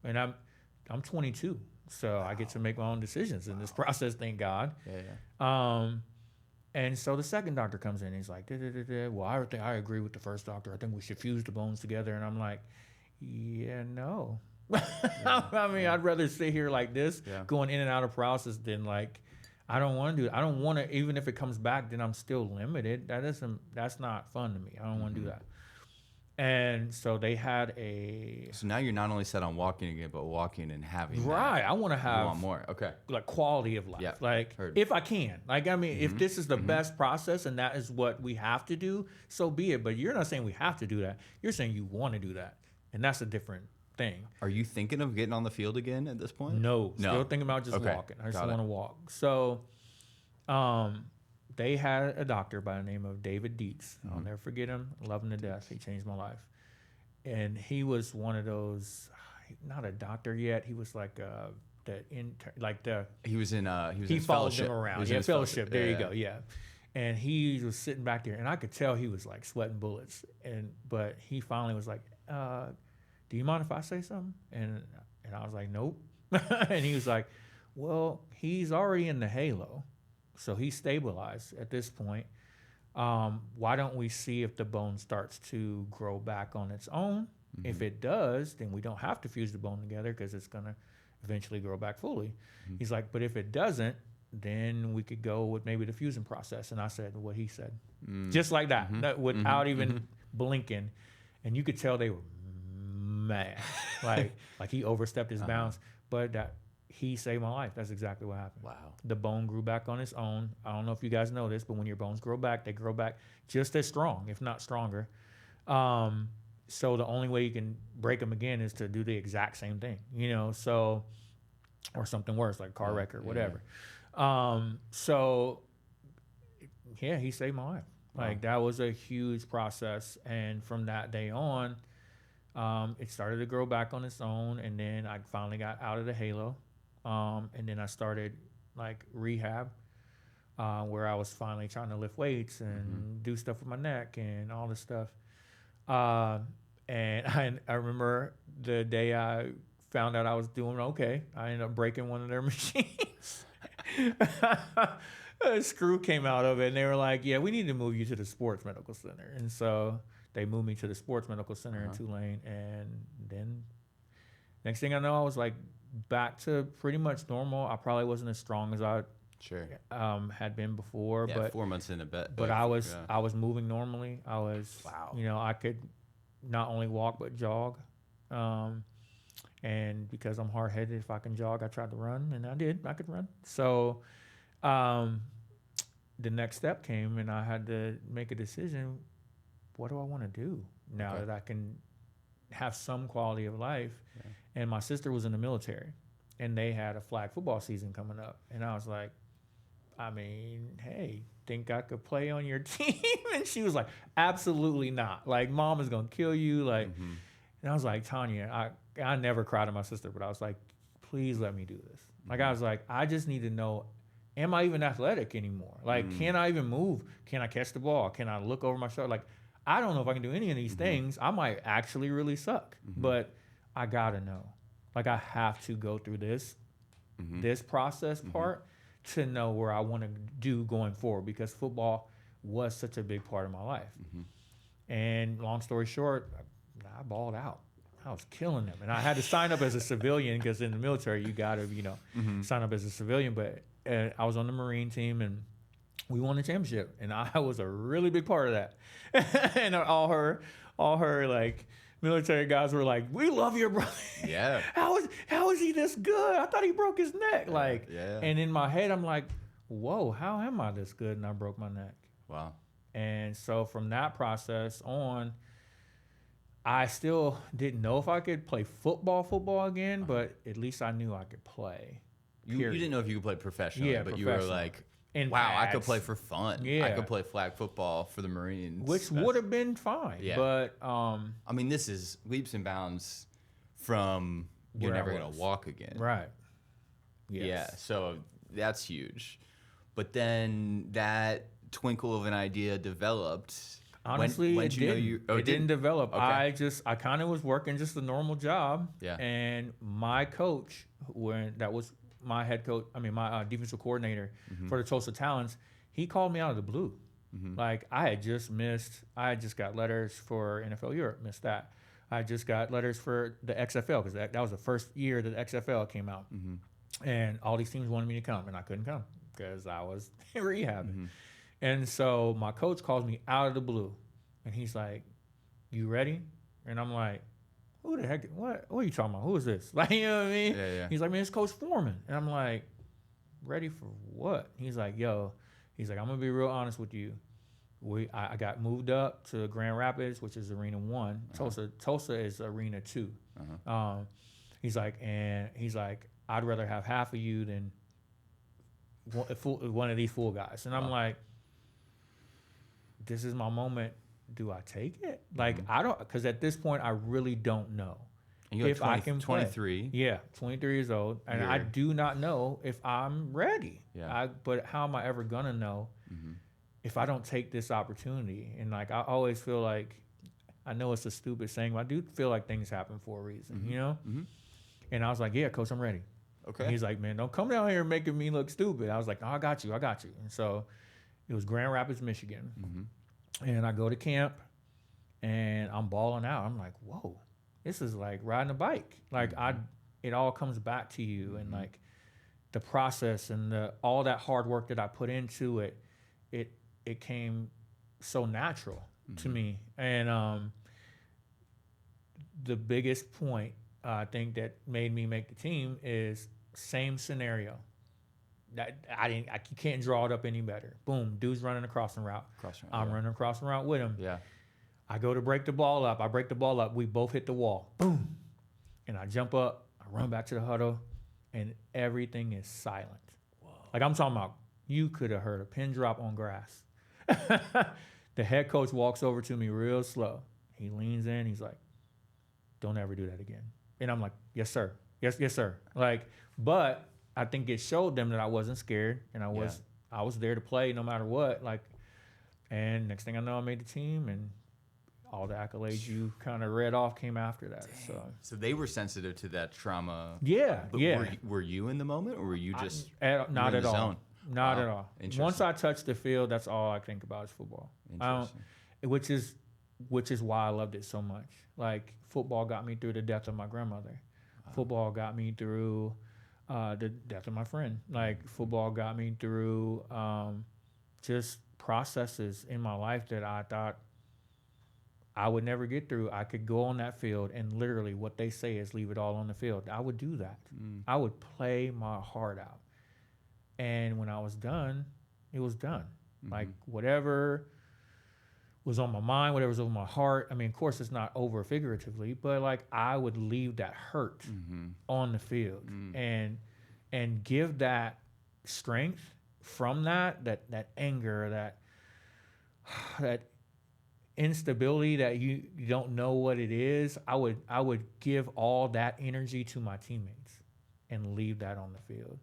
And I'm 22, so I get to make my own decisions in this process, thank God. And so the second doctor comes in and he's like, well, I agree with the first doctor. I think we should fuse the bones together. And I'm like, no. I mean, I'd rather sit here like this, going in and out of paralysis than like, I don't want to do it. I don't want to, even if it comes back, then I'm still limited. That's not fun to me. I don't want to do that. And so they had So now you're not only set on walking again, but walking and having. Right. I want to have. You want more. Okay. Like quality of life. Yeah. Like if I can. Like, I mean, if this is the best process and that is what we have to do, so be it. But you're not saying we have to do that. You're saying you want to do that. And that's a different thing. Are you thinking of getting on the field again at this point? No. Still thinking about just walking. I just want to walk. So, they had a doctor by the name of David Dietz. I'll never forget him. Love him to death. He changed my life. And he was one of those, not a doctor yet. He was like the intern, like the. He was in. He followed them around. Yeah, fellowship. There you go. Yeah. And he was sitting back there, and I could tell he was like sweating bullets. But he finally was like, "Do you mind if I say something?" And I was like, "Nope." And he was like, "Well, he's already in the halo, so he's stabilized at this point. Why don't we see if the bone starts to grow back on its own? If it does, then we don't have to fuse the bone together because it's going to eventually grow back fully." He's like, "But if it doesn't, then we could go with maybe the fusion process." And I said what he said, just like that, without even blinking. And you could tell they were mad, like he overstepped his bounds. But he saved my life. That's exactly what happened. Wow. The bone grew back on its own. I don't know if you guys know this, but when your bones grow back, they grow back just as strong, if not stronger. So the only way you can break them again is to do the exact same thing, so, or something worse, like a car wreck or whatever. So, he saved my life. Like, that was a huge process. And from that day on, it started to grow back on its own. And then I finally got out of the halo. And then I started like rehab, where I was finally trying to lift weights and do stuff with my neck and all this stuff. And I remember the day I found out I was doing okay, I ended up breaking one of their machines. A screw came out of it, and they were like, "Yeah, we need to move you to the sports medical center." And so they moved me to the sports medical center in Tulane. And then next thing I know, I was like back to pretty much normal. I probably wasn't as strong as I had been before. Yeah, but 4 months in a bit. But I was moving normally. I was, I could not only walk but jog. And because I'm hard-headed, if I can jog, I tried to run, and I did. I could run. So the next step came, and I had to make a decision. What do I want to do now that I can have some quality of life? Yeah. And my sister was in the military, and they had a flag football season coming up. And I was like, I mean, hey, think I could play on your team? And she was like, absolutely not. Like, mom is going to kill you. Like, and I was like, Tanya, I never cried to my sister, but I was like, please let me do this. Like, I was like, I just need to know, am I even athletic anymore? Like, can I even move? Can I catch the ball? Can I look over my shoulder? Like, I don't know if I can do any of these things. I might actually really suck, but I got to know. Like, I have to go through this process part to know where I want to do going forward, because football was such a big part of my life. And long story short, I balled out. I was killing them. And I had to sign up as a civilian, because in the military, you got to, sign up as a civilian. But I was on the Marine team, and we won the championship. And I was a really big part of that. And all her like, military guys were like, we love your brother. Yeah. How is he this good? I thought he broke his neck. And in my head, I'm like, whoa, how am I this good? And I broke my neck. Wow. And so from that process on, I still didn't know if I could play football again, but at least I knew I could play. You didn't know if you could play professionally, but you were like, wow, I could play for fun. Yeah. I could play flag football for the Marines. Which would have been fine. Yeah. But I mean, this is leaps and bounds from you're never going to walk again. Right. Yes. Yeah, so that's huge. But then that twinkle of an idea developed. Honestly, when it didn't develop. Okay. I kind of was working just a normal job. Yeah. And my coach, that was my head coach, my defensive coordinator for the Tulsa Talons, he called me out of the blue. Like, I had just got letters for NFL Europe, missed that. I just got letters for the XFL, because that was the first year that the XFL came out. And all these teams wanted me to come, and I couldn't come because I was rehabbing. And so my coach calls me out of the blue, and he's like, you ready? And I'm like, who the heck, what are you talking about? Who is this? Like, you know what I mean? Yeah. He's like, man, it's Coach Foreman. And I'm like, ready for what? He's like, I'm going to be real honest with you. I got moved up to Grand Rapids, which is Arena 1. Tulsa is Arena 2. He's like, I'd rather have half of you than one of these full guys. And I'm like, this is my moment. Do I take it? Like, I don't, because at this point, I really don't know and if I can 23. Play. Yeah, 23 years old. And I do not know if I'm ready. Yeah. But how am I ever going to know if I don't take this opportunity? And like, I always feel like, I know it's a stupid saying, but I do feel like things happen for a reason, you know? And I was like, yeah, coach, I'm ready. Okay. And he's like, man, don't come down here making me look stupid. I was like, no, I got you. And so it was Grand Rapids, Michigan. And I go to camp, and I'm balling out. I'm like, whoa, this is like riding a bike. Like, it all comes back to you, and like the process and all that hard work that I put into it, it came so natural to me. And the biggest point I think that made me make the team is same scenario. That you can't draw it up any better. Boom, dude's running a crossing route. I'm running a crossing route with him. Yeah. I go to break the ball up. I break the ball up. We both hit the wall. Boom. And I jump up. I run back to the huddle, and everything is silent. Whoa. Like, I'm talking about, you could have heard a pin drop on grass. The head coach walks over to me real slow. He leans in. He's like, don't ever do that again. And I'm like, yes, sir. Yes, sir. Like, but I think it showed them that I wasn't scared, and I was there to play no matter what. Like, and next thing I know, I made the team, and all the accolades you kind of read off came after that. Dang. So they were sensitive to that trauma. Yeah, but Were you in the moment, or were you just not at all? Zone? Not at all. Once I touch the field, that's all I think about is football. Which is why I loved it so much. Like, football got me through the death of my grandmother. Wow. Football got me through the death of my friend. Like, football got me through just processes in my life that I thought I would never get through. I could go on that field, and literally what they say is leave it all on the field. I would do that. I would play my heart out. And when I was done, it was done. Like whatever was on my mind, whatever was on my heart. I mean, of course, it's not over figuratively, but like I would leave that hurt on the field and give that strength from that anger, that instability that you don't know what it is. I would give all that energy to my teammates and leave that on the field.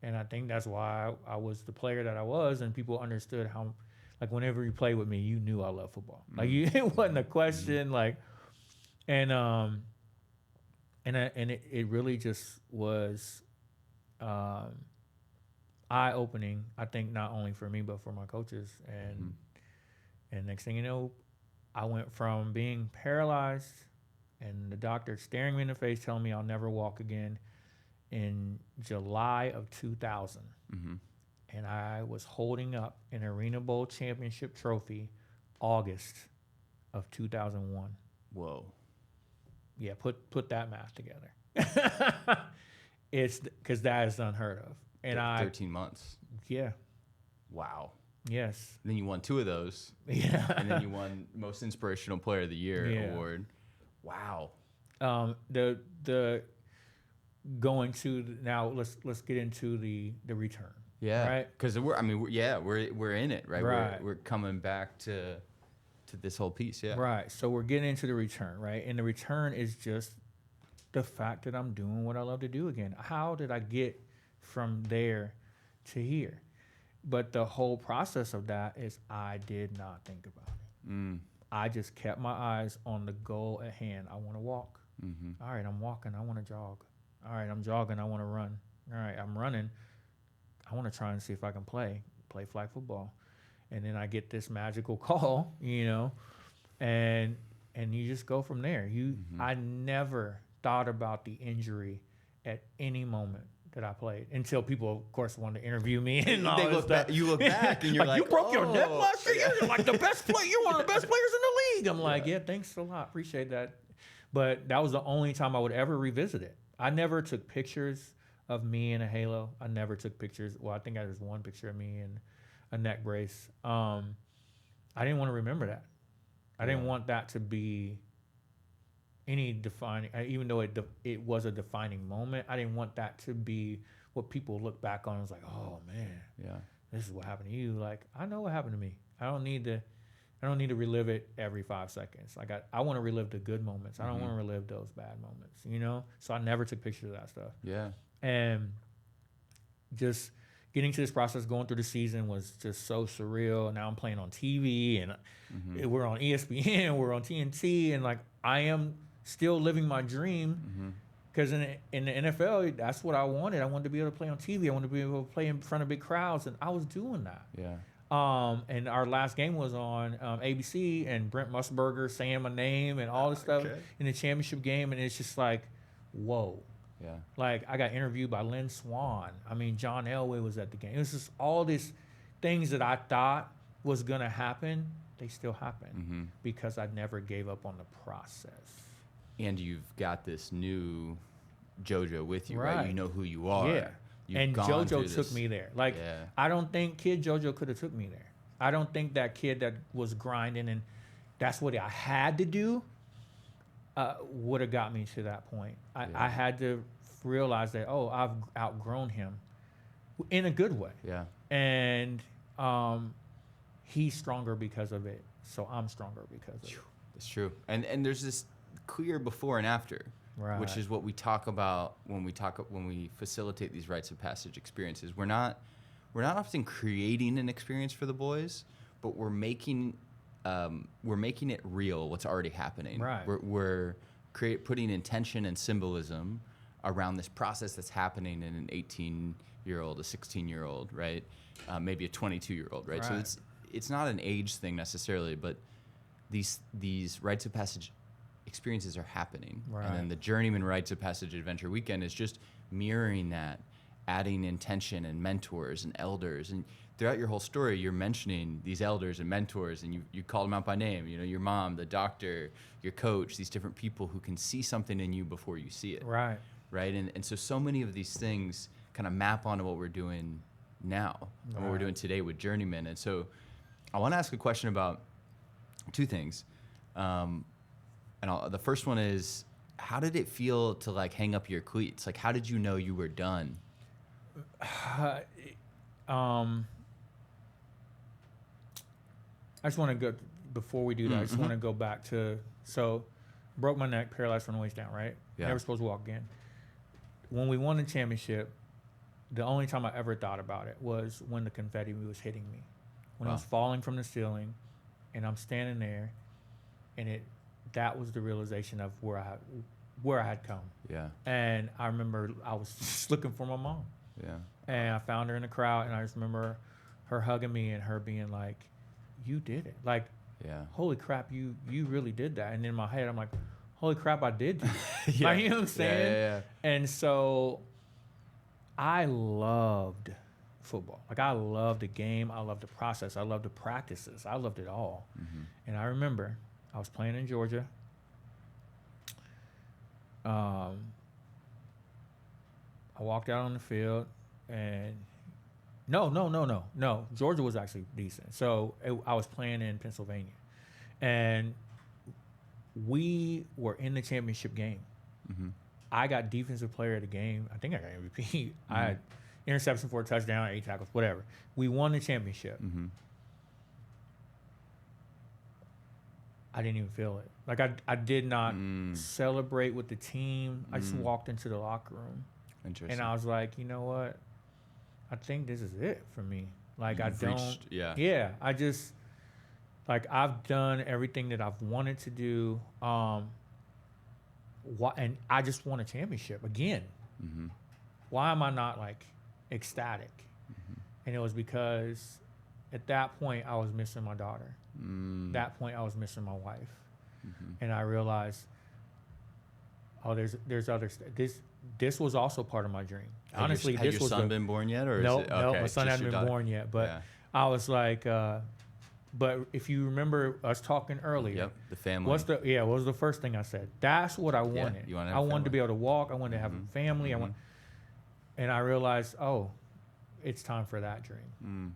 And I think that's why I was the player that I was, and people understood how, like, whenever you play with me, you knew I love football. Like, it wasn't a question. Like, and it really just was eye-opening. I think not only for me but for my coaches. And next thing you know, I went from being paralyzed and the doctor staring me in the face, telling me I'll never walk again, in July of 2000. And I was holding up an Arena Bowl championship trophy August of 2001. Whoa. Yeah, put that math together. It's because that is unheard of. And 13 months. Yeah. Wow. Yes. And then you won 2 of those. Yeah. And then you won Most Inspirational Player of the Year award. Wow. The going to now let's get into the return. Yeah. Right. Because we're in it, right? Right. We're coming back to this whole piece. Yeah. Right. So we're getting into the return, right? And the return is just the fact that I'm doing what I love to do again. How did I get from there to here? But the whole process of that is I did not think about it. I just kept my eyes on the goal at hand. I want to walk. All right, I'm walking. I want to jog. All right, I'm jogging. I want to run. All right, I'm running. I want to try and see if I can play flag football. And then I get this magical call, and you just go from there. I never thought about the injury at any moment that I played until people, of course, wanted to interview me and all this stuff. You look back and you're like, you broke your neck last year. You're like the best player. You're one of the best players in the league. I'm like, yeah, thanks a lot. Appreciate that. But that was the only time I would ever revisit it. I never took pictures of me in a halo. I never took pictures. Well, I think there's one picture of me in a neck brace. I didn't want to remember that. I didn't want that to be any defining, even though it was a defining moment. I didn't want that to be what people look back on and was like, oh man, this is what happened to you. Like, I know what happened to me. I don't need to relive it every 5 seconds. I want to relive the good moments. I don't want to relive those bad moments, So I never took pictures of that stuff. Yeah. And just getting to this process, going through the season was just so surreal. Now I'm playing on TV and we're on ESPN, we're on TNT, and like I am still living my dream because in the NFL, that's what I wanted. I wanted to be able to play on TV. I wanted to be able to play in front of big crowds, and I was doing that. Yeah. And our last game was on ABC, and Brent Musburger saying my name and all this stuff in the championship game, and it's just like, whoa. Yeah. Like, I got interviewed by Lynn Swann. I mean, John Elway was at the game. It was just all these things that I thought was going to happen. They still happen because I never gave up on the process. And you've got this new JoJo with you, right? You know who you are. Yeah. And JoJo took me there. Like, I don't think kid JoJo could have took me there. I don't think that kid that was grinding and that's what I had to do would have got me to that point. I had to realize that, I've outgrown him in a good way. Yeah. And he's stronger because of it. So I'm stronger because of it. That's true. And there's this clear before and after, which is what we talk about when we facilitate these rites of passage experiences. We're not often creating an experience for the boys, but we're making it real. What's already happening. Right. We're putting intention and symbolism around this process that's happening in an 18-year-old, a 16-year-old, right? Maybe a 22-year-old, right? So it's not an age thing necessarily, but these rites of passage experiences are happening. Right. And then the Journeyman Rites of Passage Adventure Weekend is just mirroring that, adding intention and mentors and elders. And throughout your whole story, you're mentioning these elders and mentors, and you call them out by name. Your mom, the doctor, your coach, these different people who can see something in you before you see it. Right. Right. And so many of these things kind of map onto what we're doing now and what we're doing today with Journeyman. And so I want to ask a question about two things. The first one is, how did it feel to like hang up your cleats? Like, how did you know you were done? I just want to go, before we do that, I just want to go back to, so broke my neck, paralyzed from the waist down, right? Yeah. Never supposed to walk again. When we won the championship, the only time I ever thought about it was when the confetti was hitting me. When I was falling from the ceiling and I'm standing there, and that was the realization of where I had come. Yeah. And I remember I was just looking for my mom. Yeah. And I found her in the crowd, and I just remember her hugging me and her being like, "You did it. Like, Yeah. holy crap, you really did that." And in my head, I'm like, holy crap, I did do it. Yeah. Like, you know what I'm saying? Yeah. And so I loved football. Like, I loved the game. I loved the process. I loved the practices. I loved it all. And I remember I was playing in Georgia. I walked out on the field, and no. Georgia was actually decent. So I was playing in Pennsylvania, and we were in the championship game. I got defensive player of the game. I think I got MVP. I had interception for a touchdown, 8 tackles, whatever. We won the championship. I didn't even feel it. Like, I did not celebrate with the team. I just walked into the locker room. Interesting. And I was like, you know what? I think this is it for me. Like, Yeah. I just, like, I've done everything that I've wanted to do. And I just won a championship again. Why am I not, like, ecstatic? And it was because at that point I was missing my daughter. That point I was missing my wife. And I realized, oh, there's other this was also part of my dream. Honestly, had this your was son been born yet, or no, is it okay, my son just hadn't your been daughter? born yet. But Yeah. I was like, but if you remember us talking earlier, Yep, the family. what was the first thing I said? That's what I wanted. you wanted to I have wanted to family. be able to walk. I wanted to have a family. And I realized, oh, it's time for that dream.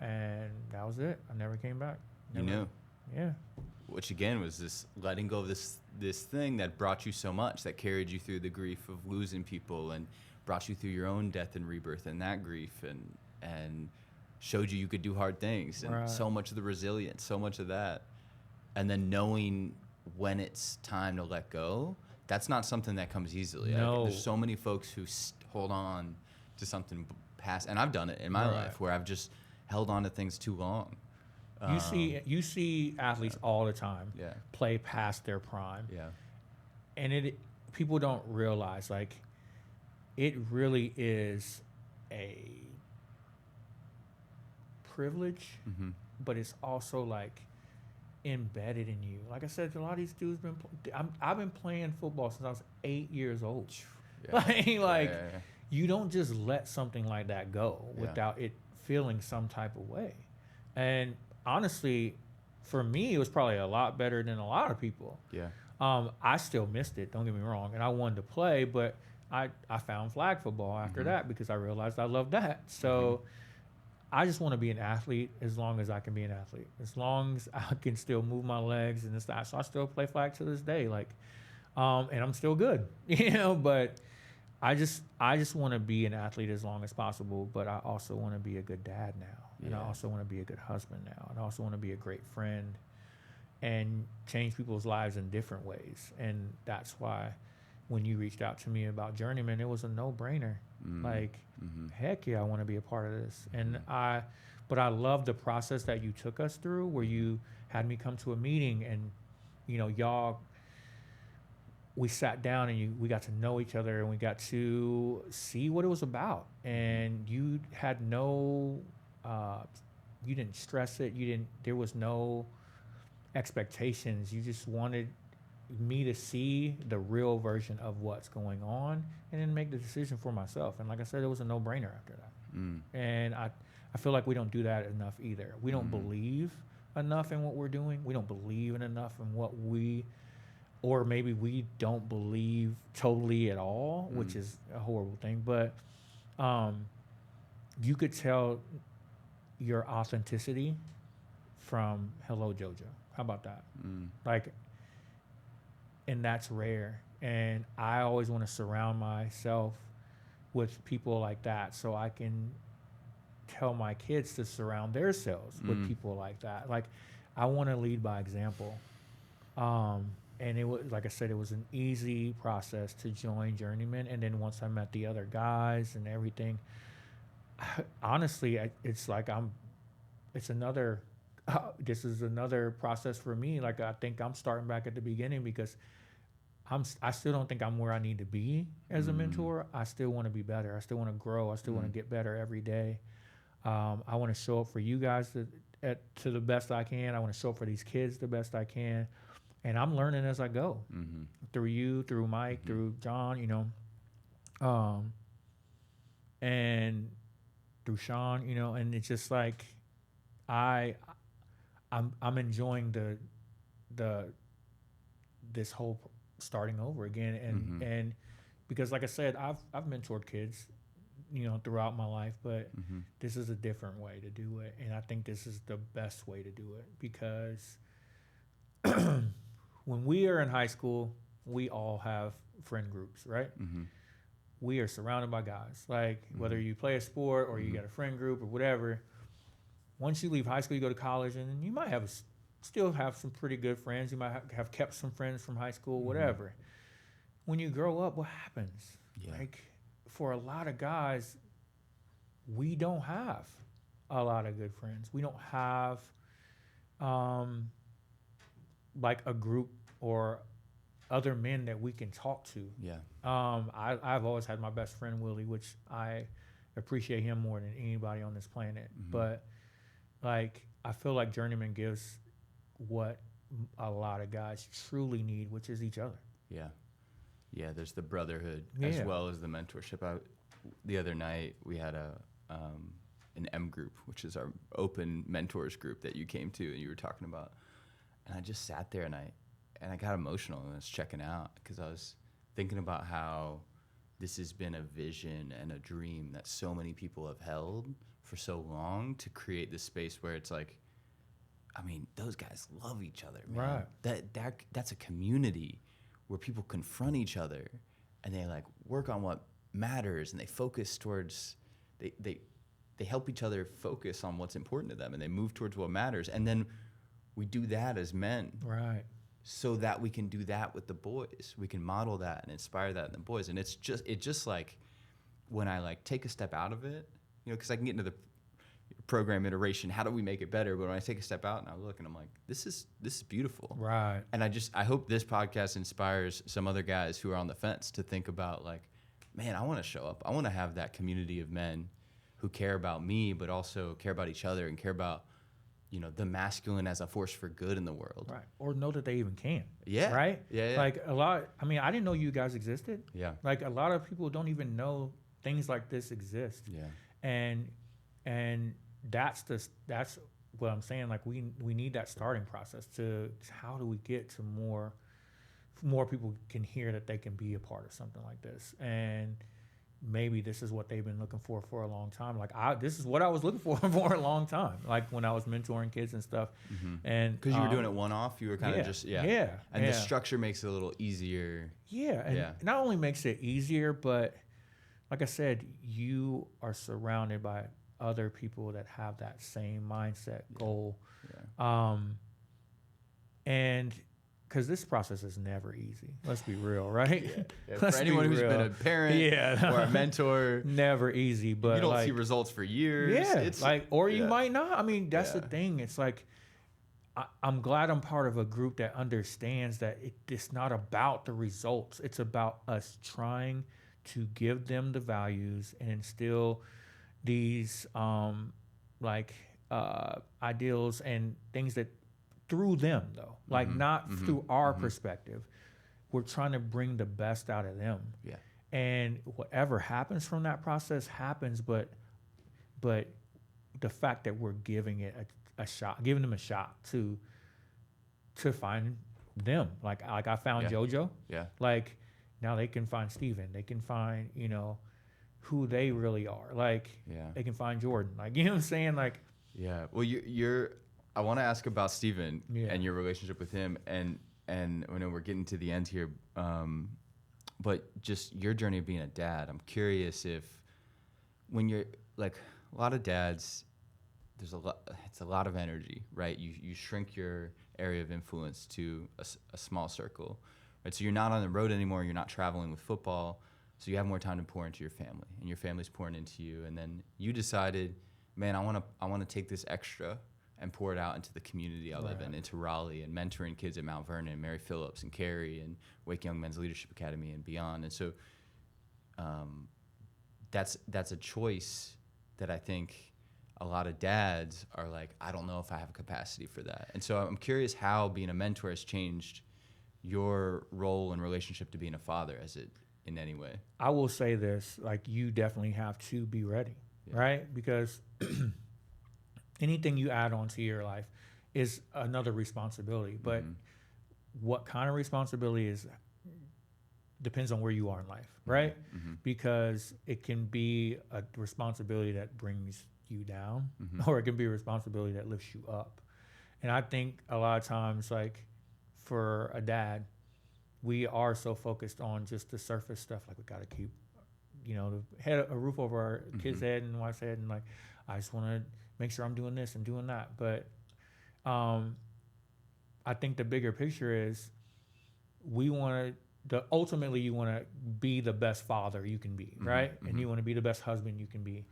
And that was it. I never came back. You knew. Yeah. Which again was this letting go of this thing that brought you so much, that carried you through the grief of losing people and brought you through your own death and rebirth and that grief, and showed you could do hard things, and so much of the resilience, so much of that. And then knowing when it's time to let go, that's not something that comes easily. No. There's so many folks who hold on to something past, and I've done it in my life where I've just held on to things too long. You see athletes all the time play past their prime. Yeah. And people don't realize, like, it really is a privilege, but it's also, like, embedded in you. Like I said, a lot of these dudes I've been playing football since I was 8 years old. Yeah. You don't just let something like that go without it feeling some type of way. And honestly, for me, it was probably a lot better than a lot of people. Yeah. I still missed it, don't get me wrong, and I wanted to play, but I found flag football after that because I realized I loved that. So I just want to be an athlete as long as I can be an athlete, as long as I can still move my legs and this that. So I still play flag to this day, like, and I'm still good, But I just want to be an athlete as long as possible, but I also want to be a good dad now, and I also want to be a good husband now, and I also want to be a great friend and change people's lives in different ways. And that's why when you reached out to me about Journeyman, it was a no-brainer. Like, heck yeah, I want to be a part of this. And but I love the process that you took us through, where you had me come to a meeting, and we sat down and we got to know each other, and we got to see what it was about. And you had you didn't stress it. There was no expectations. You just wanted me to see the real version of what's going on and then make the decision for myself. And like I said, it was a no-brainer after that. And I feel like we don't do that enough either. We don't believe enough in what we're doing. We don't believe in enough in what or maybe we don't believe totally at all, which is a horrible thing. But you could tell your authenticity from Hello JoJo. How about that? Like, and that's rare. And I always want to surround myself with people like that so I can tell my kids to surround themselves with people like that. Like, I want to lead by example. And it was, like I said, it was an easy process to join Journeyman. And then once I met the other guys and everything, honestly, it's like it's another, this is another process for me. Like, I think I'm starting back at the beginning because I still don't think I'm where I need to be as a mentor. I still want to be better. I still want to grow. I still want to get better every day. I want to show up for you guys to the best I can. I want to show up for these kids the best I can. And I'm learning as I go through you, through Mike, through John, you know, and through Sean, you know, and it's just like, I'm enjoying this whole starting over again. And because like I said, I've mentored kids, you know, throughout my life, but this is a different way to do it. And I think this is the best way to do it because when we are in high school, we all have friend groups, right? We are surrounded by guys. Like, whether you play a sport or you got a friend group or whatever, once you leave high school, you go to college, and you might still have some pretty good friends. You might have kept some friends from high school, whatever. When you grow up, what happens? Yeah. Like, for a lot of guys, we don't have a lot of good friends. We don't have like a group or other men that we can talk to. Yeah. I've always had my best friend Willie, which I appreciate him more than anybody on this planet. But like, I feel like Journeyman gives what a lot of guys truly need, which is each other. Yeah. Yeah, there's the brotherhood as well as the mentorship. The other night we had an M group, which is our open mentors group that you came to and you were talking about. And I just sat there and I got emotional and I was checking out because I was thinking about how this has been a vision and a dream that so many people have held for so long to create this space where it's like, I mean, those guys love each other, man. Right. That's a community where people confront each other and they like work on what matters and they focus towards, they help each other focus on what's important to them and they move towards what matters. And then we do that as men. Right. So that we can do that with the boys. We can model that and inspire that in the boys. And it's just like when I like take a step out of it, you know, because I can get into the program iteration, how do we make it better? But when I take a step out and I look and I'm like, this is beautiful. Right. And I hope this podcast inspires some other guys who are on the fence to think about like, man, I want to show up. I want to have that community of men who care about me, but also care about each other and care about, you know, the masculine as a force for good in the world. Right. Or know that they even can. Yeah. Right? Yeah. Like I didn't know you guys existed. Yeah. Like a lot of people don't even know things like this exist. Yeah. And that's what I'm saying. Like we need that starting process to how do we get to more people can hear that they can be a part of something like this. And maybe this is what they've been looking for a long time. Like this is what I was looking for a long time. Like when I was mentoring kids and stuff. And because you were doing it one-off, you were kind of just and the structure makes it a little easier. Yeah, and not only makes it easier, but like I said, you are surrounded by other people that have that same mindset goal. And because this process is never easy. Let's be real, right? For anyone who's been a parent or a mentor, never easy. But you don't see results for years. Yeah, it's like, or you might not. I mean, that's the thing. It's like I'm glad I'm part of a group that understands that it's not about the results. It's about us trying to give them the values and instill these ideals and things that through them though, like not through our perspective. We're trying to bring the best out of them. Yeah. And whatever happens from that process happens, but the fact that we're giving it a shot, giving them a shot to find them. Like I found JoJo. Yeah. Like now they can find Steven. They can find, who they really are. Like, Yeah. they can find Jordan. Like, you know what I'm saying? Like, Yeah. Well, you're. I want to ask about Steven Yeah. and your relationship with him, and I know we're getting to the end here, but just your journey of being a dad. I'm curious if when you're like a lot of dads, there's a lot. It's a lot of energy, right? You shrink your area of influence to a small circle, right? So you're not on the road anymore. You're not traveling with football, so you have more time to pour into your family, and your family's pouring into you. And then you decided, man, I want to take this extra and pour it out into the community I live in, into Raleigh, and mentoring kids at Mount Vernon, Mary Phillips and Carey, and Wake Young Men's Leadership Academy and beyond. And so that's a choice that I think a lot of dads are like, I don't know if I have a capacity for that. And so I'm curious how being a mentor has changed your role and relationship to being a father, as it in any way. I will say this, like, you definitely have to be ready, right? Because anything you add on to your life is another responsibility. But what kind of responsibility is depends on where you are in life, right? Because it can be a responsibility that brings you down, or it can be a responsibility that lifts you up. And I think a lot of times, like, for a dad, we are so focused on just the surface stuff. Like, we got to keep, a roof over our kid's head and wife's head, and like, I just want to make sure I'm doing this and doing that. But I think the bigger picture is ultimately you want to be the best father you can be, right? And you want to be the best husband you can be.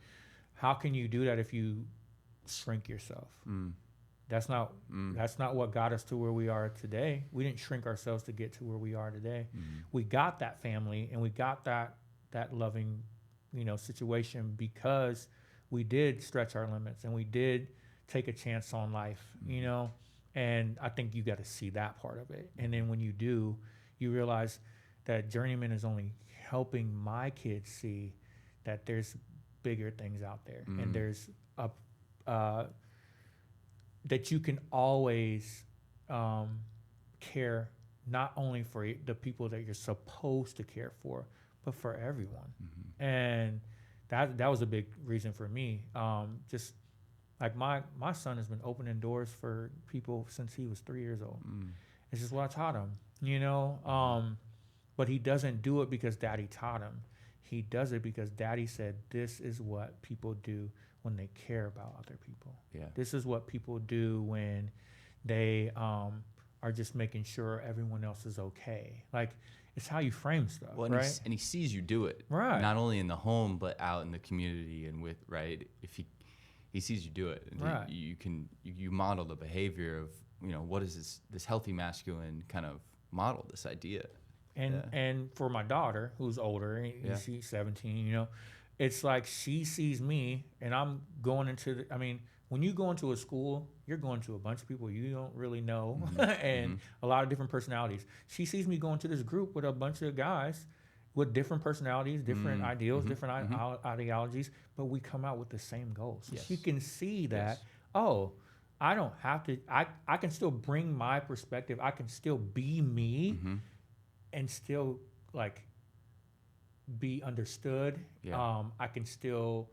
How can you do that if you shrink yourself? That's not what got us to where we are today. We didn't shrink ourselves to get to where we are today. We got that family and we got that loving, situation because we did stretch our limits and we did take a chance on life, and I think you got to see that part of it. And then when you do, you realize that Journeyman is only helping my kids see that there's bigger things out there, and there's that you can always care not only for the people that you're supposed to care for, but for everyone. And that was a big reason for me. Just like my son has been opening doors for people since he was 3 years old. It's just what I taught him, but he doesn't do it because daddy taught him. He does it because daddy said, this is what people do when they care about other people. Yeah. This is what people do when they are just making sure everyone else is okay. Like, it's how you frame stuff, right? And he sees you do it, right? Not only in the home, but out in the community and with, right? If he sees you do it, and right. you model the behavior of, what is this healthy masculine kind of model, this idea. And for my daughter, who's older, she's 17, it's like she sees me and I'm going into when you go into a school, you're going to a bunch of people you don't really know and a lot of different personalities. She sees me going to this group with a bunch of guys with different personalities, different ideals, different ideologies, but we come out with the same goals. So she can see that, I don't have to, I can still bring my perspective. I can still be me and still like be understood. I can still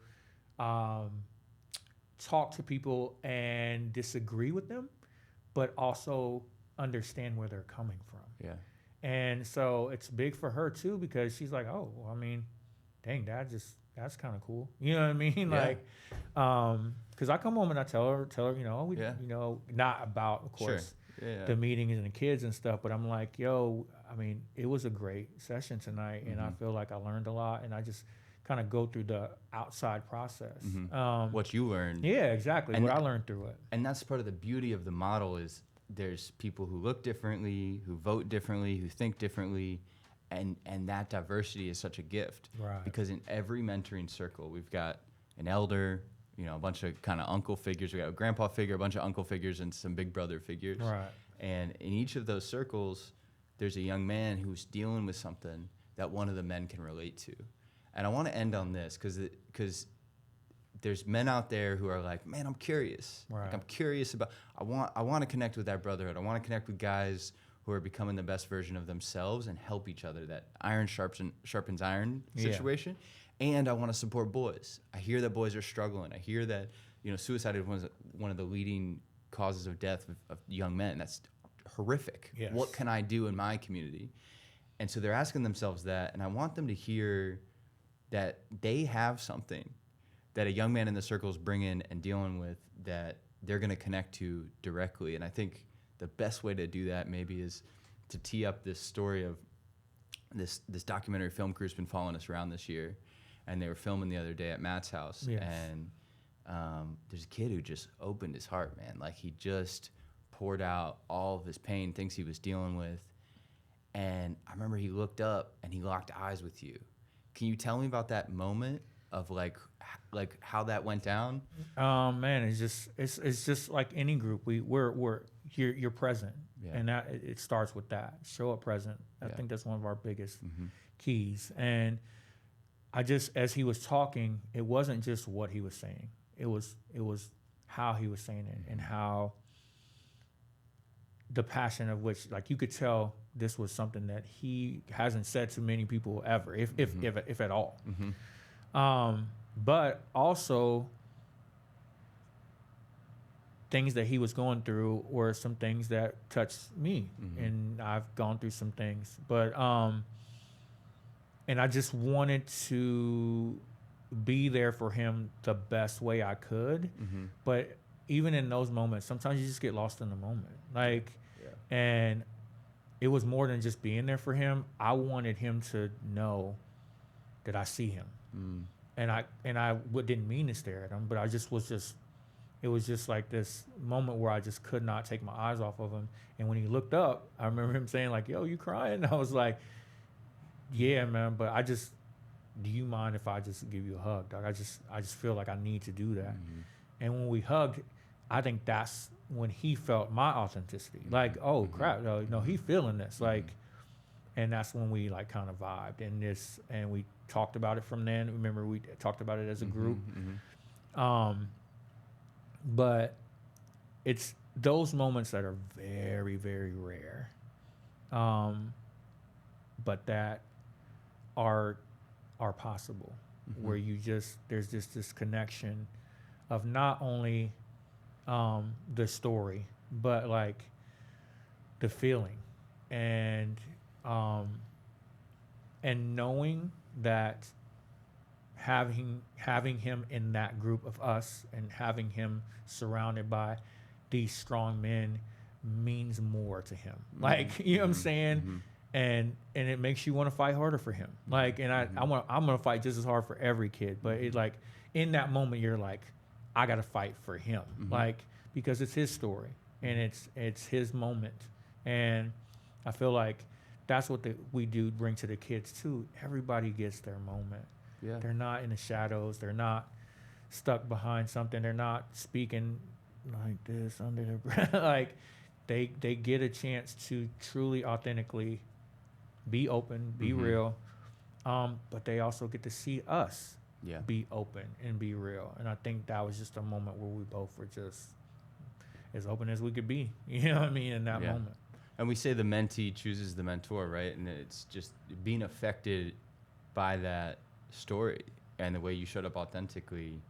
talk to people and disagree with them, but also understand where they're coming from. Yeah. And so it's big for her too, because she's like, oh, well, dang, that's kind of cool. You know what I mean? Yeah. Like, because I come home and I tell her, not about, of course, the meetings and the kids and stuff, but I'm like, it was a great session tonight, and I feel like I learned a lot, and I just kind of go through the outside process. What you learned. Yeah, exactly. What I learned through it. And that's part of the beauty of the model is there's people who look differently, who vote differently, who think differently, and that diversity is such a gift. Right. Because in every mentoring circle, we've got an elder, a bunch of kind of uncle figures. We got a grandpa figure, a bunch of uncle figures, and some big brother figures. Right. And in each of those circles, there's a young man who's dealing with something that one of the men can relate to. And I want to end on this because there's men out there who are like, man, I'm curious. Right. Like, I'm curious about, I want to connect with that brotherhood. I want to connect with guys who are becoming the best version of themselves and help each other, that iron sharpens iron situation. and I want to support boys. I hear that boys are struggling. I hear that, suicide is one of the leading causes of death of young men. That's horrific. Yes. What can I do in my community? And so they're asking themselves that, and I want them to hear that they have something that a young man in the circle is bringing and dealing with that they're going to connect to directly. And I think the best way to do that maybe is to tee up this story of this documentary film crew's been following us around this year, and they were filming the other day at Matt's house. Yes. And there's a kid who just opened his heart, man. Like, he just poured out all of his pain, things he was dealing with. And I remember he looked up and he locked eyes with you. Can you tell me about that moment of like how that went down? Man, it's just like any group. You're present, Yeah. and that it starts with that. Show up present. I Yeah. think that's one of our biggest keys. And I just, as he was talking, it wasn't just what he was saying. It was how he was saying it, and how the passion of which, like, you could tell this was something that he hasn't said to many people ever, if at all. But also things that he was going through were some things that touched me, and I've gone through some things, but and I just wanted to be there for him the best way I could. But even in those moments, sometimes you just get lost in the moment. Like, and it was more than just being there for him. I wanted him to know that I see him. And I didn't mean to stare at him, but it was just like this moment where I just could not take my eyes off of him. And when he looked up, I remember him saying, like, "Yo, you crying?" I was like, "Yeah, man, but do you mind if I just give you a hug, dog? I just feel like I need to do that." And when we hugged, I think that's when he felt my authenticity. Like, oh crap, no, he feeling this. Like, and that's when we like kind of vibed and we talked about it from then. Remember, we talked about it as a group. But it's those moments that are very, very rare, but that are possible, where there's just this connection of not only the story, but like the feeling, and knowing that having him in that group of us and having him surrounded by these strong men means more to him. Like, you know what I'm saying? And it makes you want to fight harder for him. Like, and I'm gonna fight just as hard for every kid. But it, like, in that moment, you're like, I gotta fight for him, like, because it's his story and it's his moment. And I feel like that's what we do bring to the kids too. Everybody gets their moment. Yeah. They're not in the shadows. They're not stuck behind something. They're not speaking like this under their breath. Like, they get a chance to truly, authentically be open, be real. But they also get to see us be open and be real. And I think that was just a moment where we both were just as open as we could be. You know what I mean? In that moment. And we say the mentee chooses the mentor, right? And it's just being affected by that story and the way you showed up authentically.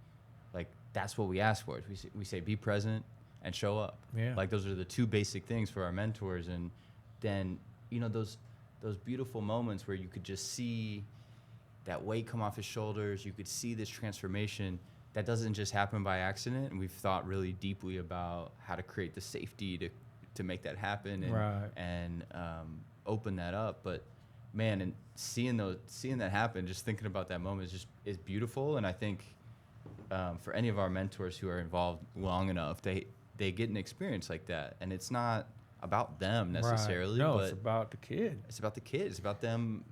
Like, that's what we ask for. We say be present and show up. Yeah. Like, those are the two basic things for our mentors. And then, those beautiful moments where you could just see that weight come off his shoulders. You could see this transformation. That doesn't just happen by accident. And we've thought really deeply about how to create the safety to make that happen and open that up. But man, and seeing that happen, just thinking about that moment is beautiful. And I think for any of our mentors who are involved long enough, they get an experience like that. And it's not about them necessarily. No, but it's about the kid. It's about the kid. It's about them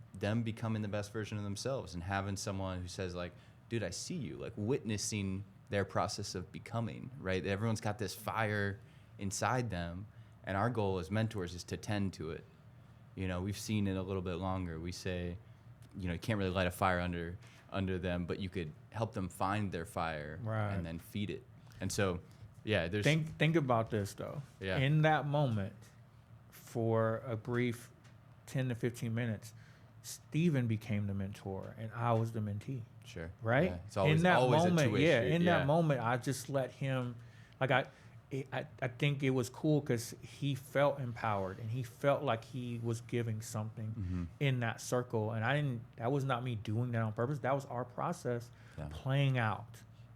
becoming the best version of themselves and having someone who says, like, dude, I see you, like, witnessing their process of becoming, right? Everyone's got this fire inside them. And our goal as mentors is to tend to it. We've seen it a little bit longer. We say, you can't really light a fire under them, but you could help them find their fire and then feed it. And so, there's... Think about this, though. Yeah. In that moment, for a brief 10 to 15 minutes, Steven became the mentor and I was the mentee. Sure. Right? Yeah. It's always, in that always moment, a two-way street. in that moment, I just let him, like I think it was cool because he felt empowered and he felt like he was giving something in that circle. And that was not me doing that on purpose. That was our process playing out.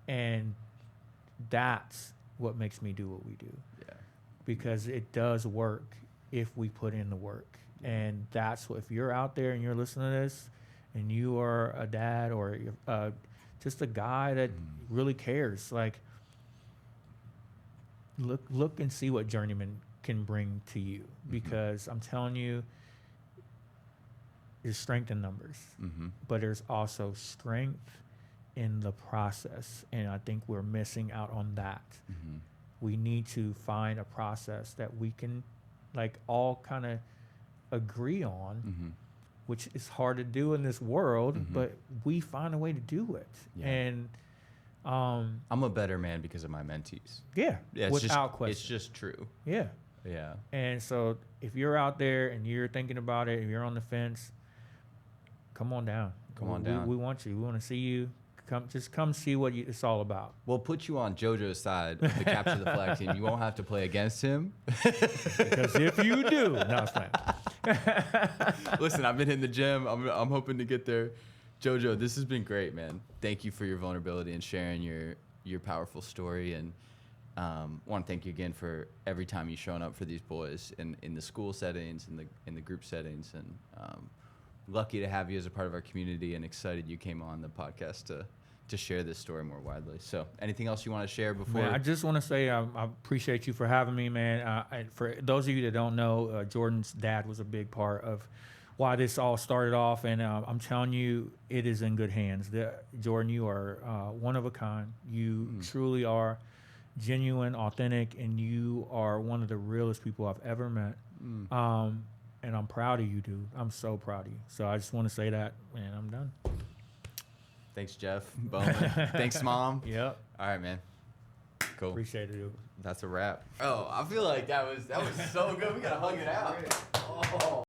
And that's what makes me do what we do. Yeah. Because it does work if we put in the work. And that's what, if you're out there and you're listening to this and you are a dad or just a guy that really cares, like, look and see what Journeyman can bring to you, because I'm telling you, there's strength in numbers, but there's also strength in the process, and I think we're missing out on that. We need to find a process that we can, like, all kind of agree on, which is hard to do in this world, but we find a way to do it. And I'm a better man because of my mentees. Yeah, without question. It's just true. Yeah. Yeah. And so if you're out there and you're thinking about it, if you're on the fence, come on down. Come on down. We want you. We want to see you. Come see what it's all about. We'll put you on JoJo's side of the Capture the Flag team. You won't have to play against him. Because if you do, no, it's fine. Listen, I've been in the gym. I'm hoping to get there. JoJo, this has been great, man. Thank you for your vulnerability and sharing your powerful story. And want to thank you again for every time you've shown up for these boys in the school settings, in the group settings. And lucky to have you as a part of our community, and excited you came on the podcast to share this story more widely. So anything else you want to share before? Man, I just want to say I appreciate you for having me, man. And for those of you that don't know, Jordan's dad was a big part of why this all started off, and I'm telling you, it is in good hands. Jordan, you are one of a kind. You truly are genuine, authentic, and you are one of the realest people I've ever met. And I'm proud of you, dude. I'm so proud of you. So I just want to say that, and I'm done. Thanks, Jeff. Bowman. Thanks, Mom. Yep. All right, man. Cool. Appreciate it, dude. That's a wrap. Oh, I feel like that was so good. We gotta hug it out. Oh.